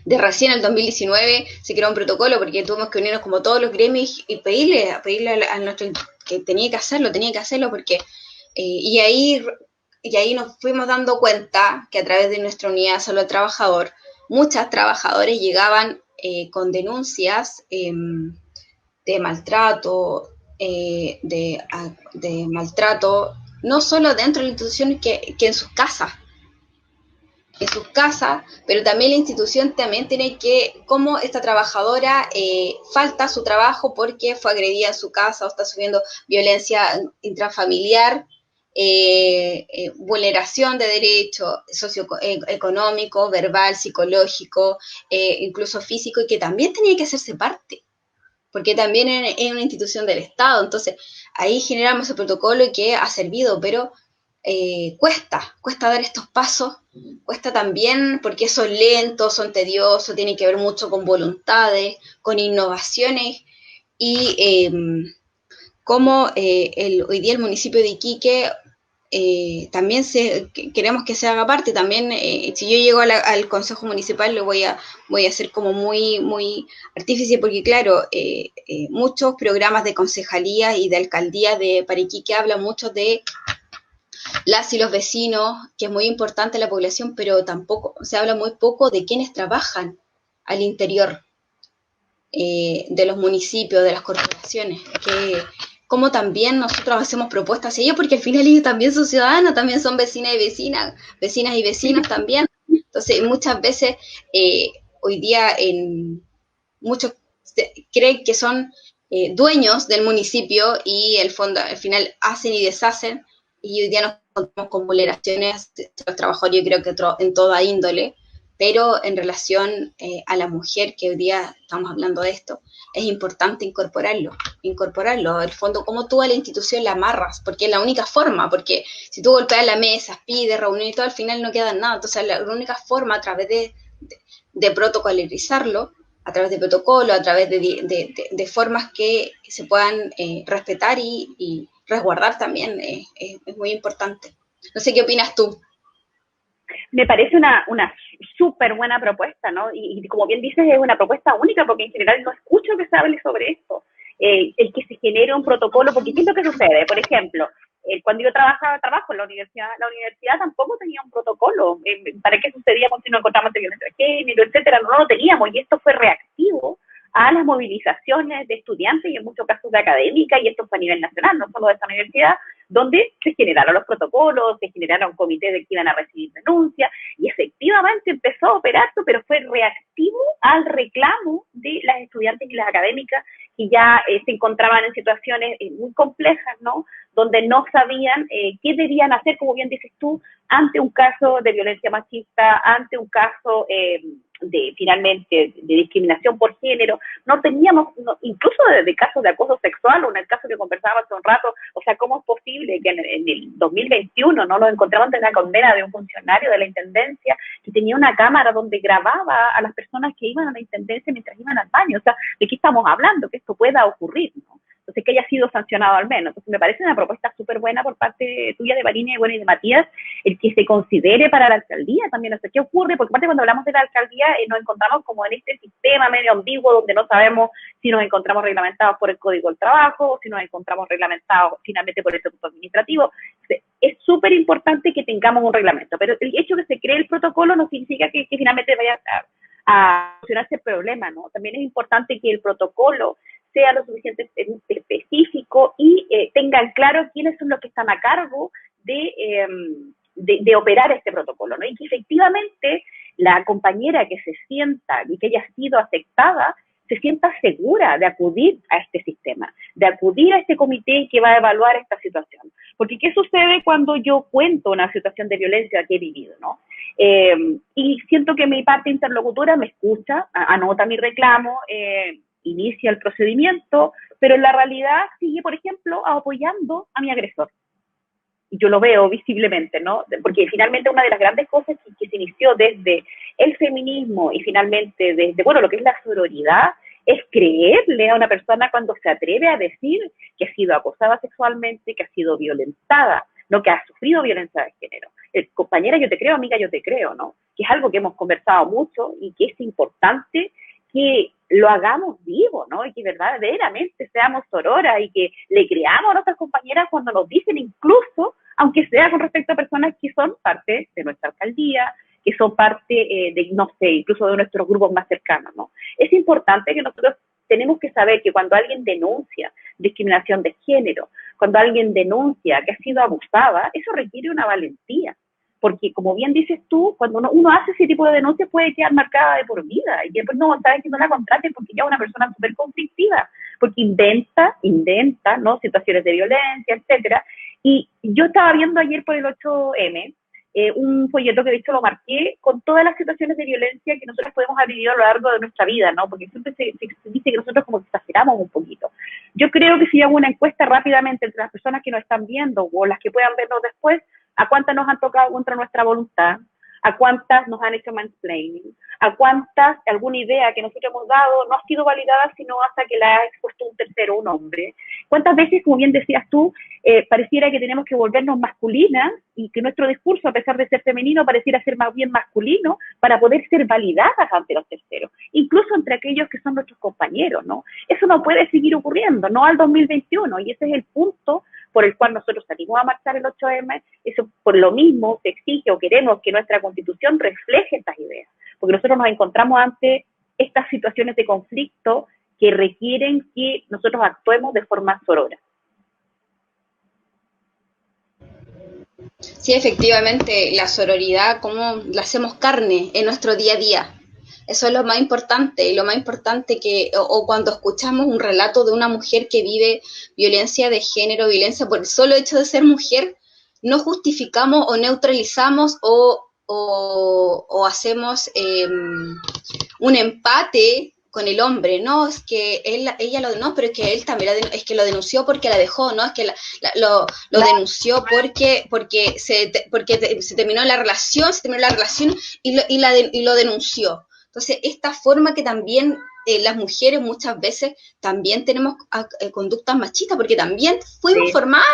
De recién en el 2019 se creó un protocolo porque tuvimos que unirnos como todos los gremios y pedirle a nuestro que tenía que hacerlo porque y ahí nos fuimos dando cuenta que a través de nuestra unidad de salud al trabajador, muchas trabajadoras llegaban con denuncias de maltrato, de maltrato, no solo dentro de la institución, que en sus casas, pero también la institución también tiene que, como esta trabajadora falta a su trabajo porque fue agredida en su casa o está sufriendo violencia intrafamiliar, vulneración de derechos socioeconómico, verbal, psicológico, incluso físico, y que también tenía que hacerse parte, porque también es una institución del Estado. Entonces, ahí generamos ese protocolo que ha servido, pero cuesta dar estos pasos, cuesta también porque son lentos, son tediosos, tienen que ver mucho con voluntades, con innovaciones, y como hoy día el municipio de Iquique también queremos que se haga parte. También si yo llego al Consejo Municipal lo voy a hacer como muy artífice, porque claro, muchos programas de concejalía y de alcaldía para Iquique hablan mucho de las y los vecinos, que es muy importante la población, pero tampoco se habla muy poco de quienes trabajan al interior de los municipios, de las corporaciones, que como también nosotros hacemos propuestas a ellos, porque al final ellos también son ciudadanos, también son vecinas y vecinos también. Entonces, muchas veces, hoy día, en muchos creen que son dueños del municipio y el fondo al final hacen y deshacen, y hoy día nos encontramos con vulneraciones de los trabajadores, yo creo que en toda índole, pero en relación a la mujer, que hoy día estamos hablando de esto, es importante incorporarlo. El fondo, como tú a la institución la amarras, porque es la única forma, porque si tú golpeas la mesa, pides reunión y todo, al final no queda nada. Entonces, la única forma a través de protocolarizarlo, a través de protocolo, a través de formas que se puedan respetar y resguardar también, es muy importante. No sé qué opinas tú. Me parece una súper buena propuesta, ¿no? Y como bien dices, es una propuesta única porque en general no escucho que se hable sobre esto. El que se genere un protocolo, porque ¿qué es lo que sucede? Por ejemplo, cuando yo trabajo en la universidad tampoco tenía un protocolo. ¿Para qué sucedíamos si no encontramos violencia de género, etcétera? No lo teníamos y esto fue reactivo a las movilizaciones de estudiantes y en muchos casos de académica, y esto fue a nivel nacional, no solo de esta universidad, donde se generaron los protocolos, se generaron comités de que iban a recibir denuncias, y efectivamente empezó a operar, pero fue reactivo al reclamo de las estudiantes y las académicas que ya se encontraban en situaciones muy complejas, ¿no? Donde no sabían qué debían hacer, como bien dices tú, ante un caso de violencia machista, ante un caso finalmente de discriminación por género. No teníamos, incluso de casos de acoso sexual, o en el caso que conversábamos hace un rato, o sea, ¿cómo es posible que en el 2021 no nos encontramos en la condena de un funcionario de la Intendencia que tenía una cámara donde grababa a las personas que iban a la Intendencia mientras iban al baño? O sea, ¿de qué estamos hablando? Que esto pueda ocurrir, ¿no? Entonces, que haya sido sancionado al menos. Entonces, me parece una propuesta súper buena por parte tuya, de Varinia, y bueno, y de Matías, el que se considere para la alcaldía también. O sea, ¿qué ocurre? Porque aparte, cuando hablamos de la alcaldía, nos encontramos como en este sistema medio ambiguo donde no sabemos si nos encontramos reglamentados por el Código del Trabajo, o si nos encontramos reglamentados finalmente por el Estatuto Administrativo. Es súper importante que tengamos un reglamento, pero el hecho de que se cree el protocolo no significa que finalmente vaya a solucionarse el problema, ¿no? También es importante que el protocolo sea lo suficientemente específico y tengan claro quiénes son los que están a cargo de operar este protocolo, ¿no? Y que efectivamente la compañera que se sienta y que haya sido afectada se sienta segura de acudir a este sistema, de acudir a este comité que va a evaluar esta situación. Porque ¿qué sucede cuando yo cuento una situación de violencia que he vivido, ¿no? Y siento que mi parte interlocutora me escucha, anota mi reclamo, inicia el procedimiento, pero en la realidad sigue, por ejemplo, apoyando a mi agresor. Y yo lo veo visiblemente, ¿no? Porque finalmente una de las grandes cosas que se inició desde el feminismo y finalmente desde, bueno, lo que es la sororidad, es creerle a una persona cuando se atreve a decir que ha sido acosada sexualmente, que ha sido violentada, no que ha sufrido violencia de género. Compañera, yo te creo, amiga, yo te creo, ¿no? Que es algo que hemos conversado mucho y que es importante que lo hagamos vivo, ¿no? Y que verdaderamente seamos sororas y que le creamos a nuestras compañeras cuando nos dicen, incluso, aunque sea con respecto a personas que son parte de nuestra alcaldía, que son parte de, no sé, incluso de nuestros grupos más cercanos, ¿no? Es importante que nosotros tenemos que saber que cuando alguien denuncia discriminación de género, cuando alguien denuncia que ha sido abusada, eso requiere una valentía. Porque, como bien dices tú, cuando uno hace ese tipo de denuncias puede quedar marcada de por vida. Y después no, sabes que no la contraten porque ya es una persona súper conflictiva. Porque inventa, ¿no? Situaciones de violencia, etcétera. Y yo estaba viendo ayer por el 8M un folleto que de hecho lo marqué con todas las situaciones de violencia que nosotros podemos haber vivido a lo largo de nuestra vida, ¿no? Porque siempre se dice que nosotros como que exageramos un poquito. Yo creo que si hago una encuesta rápidamente entre las personas que nos están viendo o las que puedan vernos después, ¿a cuántas nos han tocado contra nuestra voluntad? ¿A cuántas nos han hecho mansplaining? ¿A cuántas alguna idea que nosotros hemos dado no ha sido validada sino hasta que la ha expuesto un tercero, un hombre? ¿Cuántas veces, como bien decías tú, pareciera que tenemos que volvernos masculinas y que nuestro discurso, a pesar de ser femenino, pareciera ser más bien masculino para poder ser validadas ante los terceros, incluso entre aquellos que son nuestros compañeros, ¿no? Eso no puede seguir ocurriendo, no al 2021, y ese es el punto por el cual nosotros salimos a marchar el 8M. Eso por lo mismo se exige o queremos que nuestra Constitución refleje estas ideas, porque nosotros nos encontramos ante estas situaciones de conflicto que requieren que nosotros actuemos de forma sorora. Sí, efectivamente, la sororidad, cómo la hacemos carne en nuestro día a día. Eso es lo más importante, y lo más importante o cuando escuchamos un relato de una mujer que vive violencia de género, violencia por el solo hecho de ser mujer, no justificamos o neutralizamos o hacemos un empate con el hombre, no, es que no, pero es que él también es que lo denunció porque la dejó, no, es que lo denunció porque se terminó la relación, y lo denunció. Entonces, esta forma que también las mujeres muchas veces también tenemos conductas machistas, porque también fuimos formadas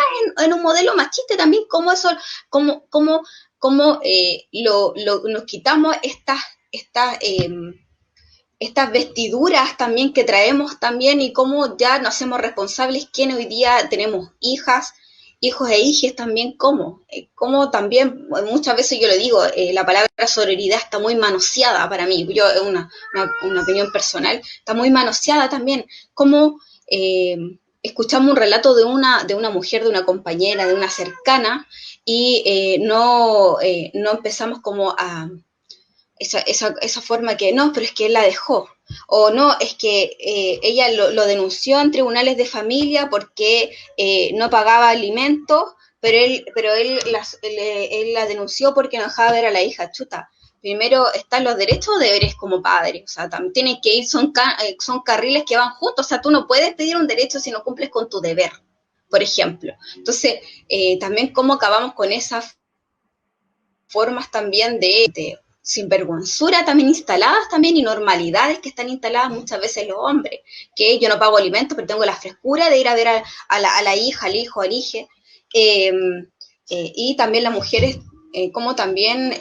en un modelo machista, también cómo eso, cómo nos quitamos estas vestiduras también que traemos también, y cómo ya nos hacemos responsables, quienes hoy día tenemos hijos e hijas también, cómo también, muchas veces yo lo digo, la palabra sororidad está muy manoseada para mí, es una opinión personal, está muy manoseada también, como escuchamos un relato de una mujer, de una compañera, de una cercana, y no empezamos como a esa forma que no, pero es que él la dejó, o no, es que ella lo denunció en tribunales de familia porque no pagaba alimentos, pero él la denunció porque no dejaba ver a la hija. Chuta, primero están los derechos o deberes como padre, o sea, también tienen que ir, son carriles que van juntos, o sea, tú no puedes pedir un derecho si no cumples con tu deber, por ejemplo. Entonces, también cómo acabamos con esas formas también de sinvergüenzura también instaladas también, y normalidades que están instaladas muchas veces en los hombres, que yo no pago alimentos pero tengo la frescura de ir a ver a la hija, al hijo, al hije, y también las mujeres, como también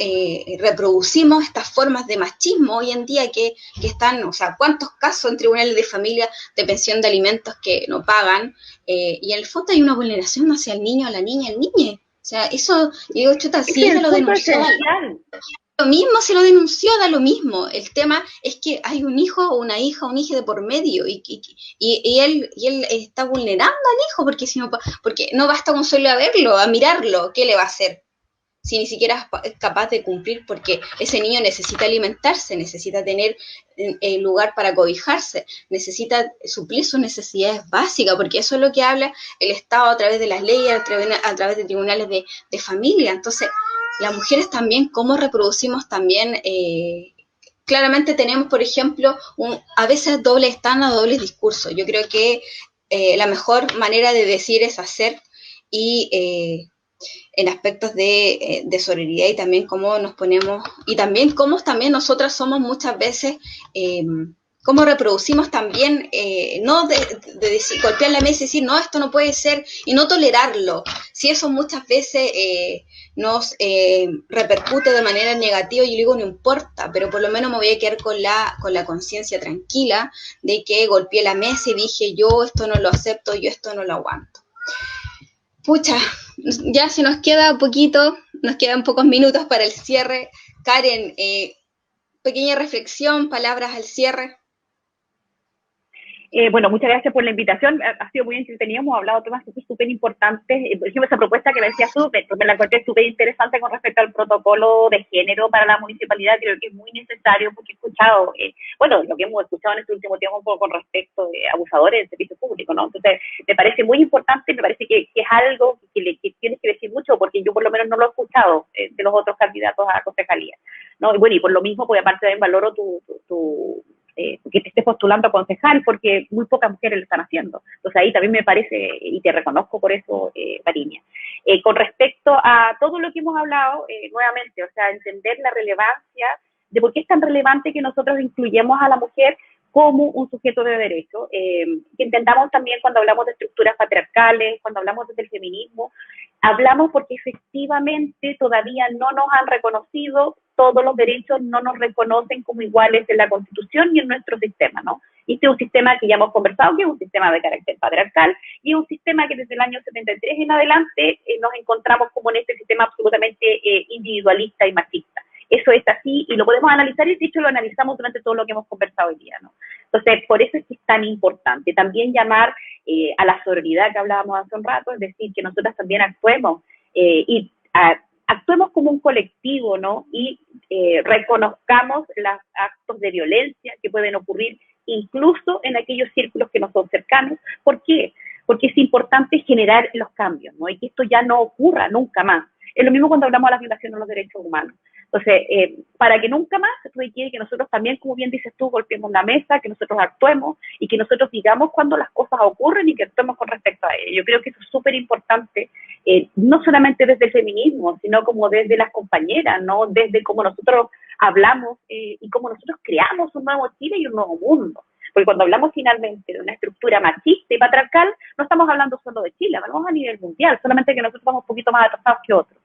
reproducimos estas formas de machismo hoy en día que están, o sea, cuántos casos en tribunales de familia de pensión de alimentos que no pagan, y en el fondo hay una vulneración hacia el niño, a la niña, el niño. O sea, eso, yo digo, chuta, si ella lo denunció, lo mismo, si lo denunció, da lo mismo. El tema es que hay un hijo o una hija, un hijo de por medio, y él está vulnerando al hijo, porque no basta con solo a verlo, a mirarlo, ¿qué le va a hacer? Si ni siquiera es capaz de cumplir, porque ese niño necesita alimentarse, necesita tener lugar para cobijarse, necesita suplir sus necesidades básicas, porque eso es lo que habla el Estado a través de las leyes, a través de tribunales de familia. Entonces, las mujeres también, cómo reproducimos también, claramente tenemos, por ejemplo, a veces doble estándar, dobles discursos. Yo creo que la mejor manera de decir es hacer, y en aspectos de sororidad, y también cómo nos ponemos, y también cómo también nosotras somos muchas veces, cómo reproducimos también, no de decir, golpear la mesa y decir, no, esto no puede ser, y no tolerarlo, si eso muchas veces nos repercute de manera negativa, yo digo, no importa, pero por lo menos me voy a quedar con la conciencia tranquila de que golpeé la mesa y dije, yo esto no lo acepto, yo esto no lo aguanto. Pucha, ya se nos queda poquito, nos quedan pocos minutos para el cierre. Karen, pequeña reflexión, palabras al cierre. Bueno, muchas gracias por la invitación, ha sido muy entretenido, hemos hablado de temas súper importantes, por ejemplo, esa propuesta que me decía me la encontré súper interesante con respecto al protocolo de género para la municipalidad, creo que es muy necesario, porque he escuchado, lo que hemos escuchado en este último tiempo un poco con respecto de abusadores del servicio público, ¿no? Entonces, me parece muy importante, me parece que es algo que tienes que decir mucho, porque yo por lo menos no lo he escuchado de los otros candidatos a la concejalía, ¿no? Y bueno, y por lo mismo, pues aparte también valoro que te estés postulando a concejal, porque muy pocas mujeres lo están haciendo. Entonces ahí también me parece, y te reconozco por eso, Mariña. Con respecto a todo lo que hemos hablado, nuevamente, o sea, entender la relevancia de por qué es tan relevante que nosotros incluyamos a la mujer como un sujeto de derecho, que entendamos también cuando hablamos de estructuras patriarcales, cuando hablamos del feminismo, hablamos porque efectivamente todavía no nos han reconocido todos los derechos, no nos reconocen como iguales en la Constitución y en nuestro sistema, ¿no? Y este es un sistema que ya hemos conversado, que es un sistema de carácter patriarcal, y es un sistema que desde el año 73 en adelante nos encontramos como en este sistema absolutamente individualista y machista. Eso es así, y lo podemos analizar, y de hecho lo analizamos durante todo lo que hemos conversado hoy día, ¿no? Entonces, por eso es que es tan importante también llamar a la sororidad que hablábamos hace un rato, es decir, que nosotras también actuemos y actuemos como un colectivo, ¿no? Y reconozcamos los actos de violencia que pueden ocurrir incluso en aquellos círculos que no son cercanos. ¿Por qué? Porque es importante generar los cambios, ¿no? Y que esto ya no ocurra nunca más. Es lo mismo cuando hablamos de la violación de los derechos humanos. Entonces, para que nunca más requiere que nosotros también, como bien dices tú, golpeemos la mesa, que nosotros actuemos y que nosotros digamos cuando las cosas ocurren y que actuemos con respecto a ello. Yo creo que eso es súper importante, no solamente desde el feminismo, sino como desde las compañeras, ¿no? Desde cómo nosotros hablamos y cómo nosotros creamos un nuevo Chile y un nuevo mundo. Porque cuando hablamos finalmente de una estructura machista y patriarcal, no estamos hablando solo de Chile, hablamos a nivel mundial, solamente que nosotros vamos un poquito más atrasados que otros.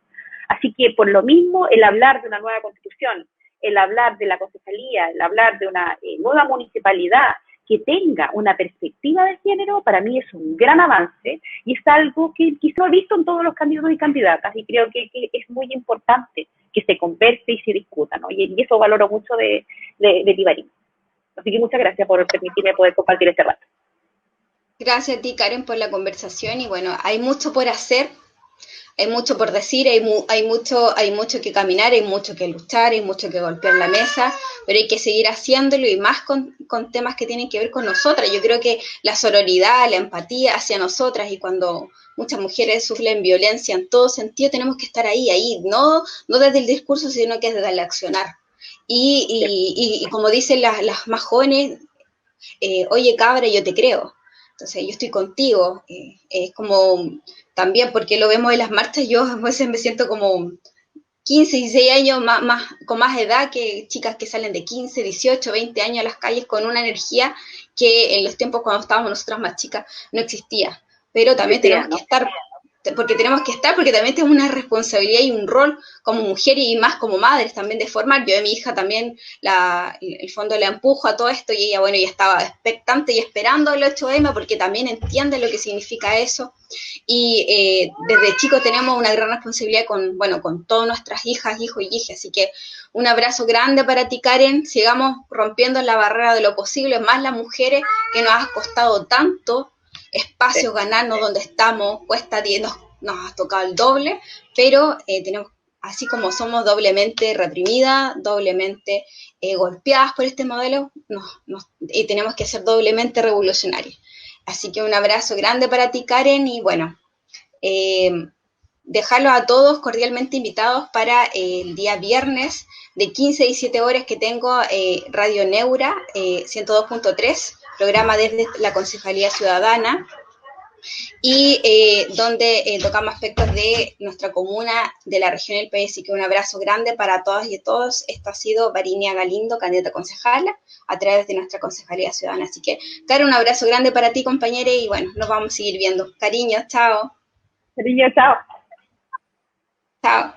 Así que, por lo mismo, el hablar de una nueva constitución, el hablar de la concejalía, el hablar de una nueva municipalidad que tenga una perspectiva de género, para mí es un gran avance y es algo que quizá he visto en todos los candidatos y candidatas y creo que es muy importante que se converse y se discuta, ¿no? Y eso valoro mucho de Tibarín. Así que muchas gracias por permitirme poder compartir este rato. Gracias a ti, Karen, por la conversación y bueno, hay mucho por hacer. Hay mucho por decir, hay mucho que caminar, hay mucho que luchar, hay mucho que golpear la mesa, pero hay que seguir haciéndolo y más con temas que tienen que ver con nosotras. Yo creo que la sororidad, la empatía hacia nosotras y cuando muchas mujeres sufren violencia en todo sentido, tenemos que estar ahí, no desde el discurso, sino que desde el accionar. Y como dicen las más jóvenes, oye cabra, yo te creo. Entonces, yo estoy contigo. Es como, también porque lo vemos en las marchas, yo a veces me siento como 15, 16 años con más edad que chicas que salen de 15, 18, 20 años a las calles con una energía que en los tiempos cuando estábamos nosotras más chicas no existía. Pero también tenemos que estar, porque también tenemos una responsabilidad y un rol como mujer y más como madres también de formar. Yo a mi hija también, el fondo la empujo a todo esto y ella, bueno, ya estaba expectante y esperando el 8M porque también entiende lo que significa eso. Y desde chico tenemos una gran responsabilidad con todas nuestras hijas, hijos y hijas. Así que un abrazo grande para ti, Karen. Sigamos rompiendo la barrera de lo posible, más las mujeres que nos ha costado tanto espacios ganarnos donde estamos, cuesta 10, nos ha tocado el doble, pero tenemos, así como somos doblemente reprimidas, doblemente golpeadas por este modelo, tenemos que ser doblemente revolucionarios. Así que un abrazo grande para ti, Karen, y bueno, dejarlos a todos cordialmente invitados para el día viernes de 15 a 17 horas que tengo Radio Neura 102.3, programa desde la Concejalía Ciudadana, y donde tocamos aspectos de nuestra comuna, de la región del país. Así que un abrazo grande para todas y todos. Esto ha sido Varinia Galindo, candidata a concejala, a través de nuestra Concejalía Ciudadana. Así que, Karen, un abrazo grande para ti, compañera, y bueno, nos vamos a seguir viendo. Cariño, chao. Cariño, chao. Chao.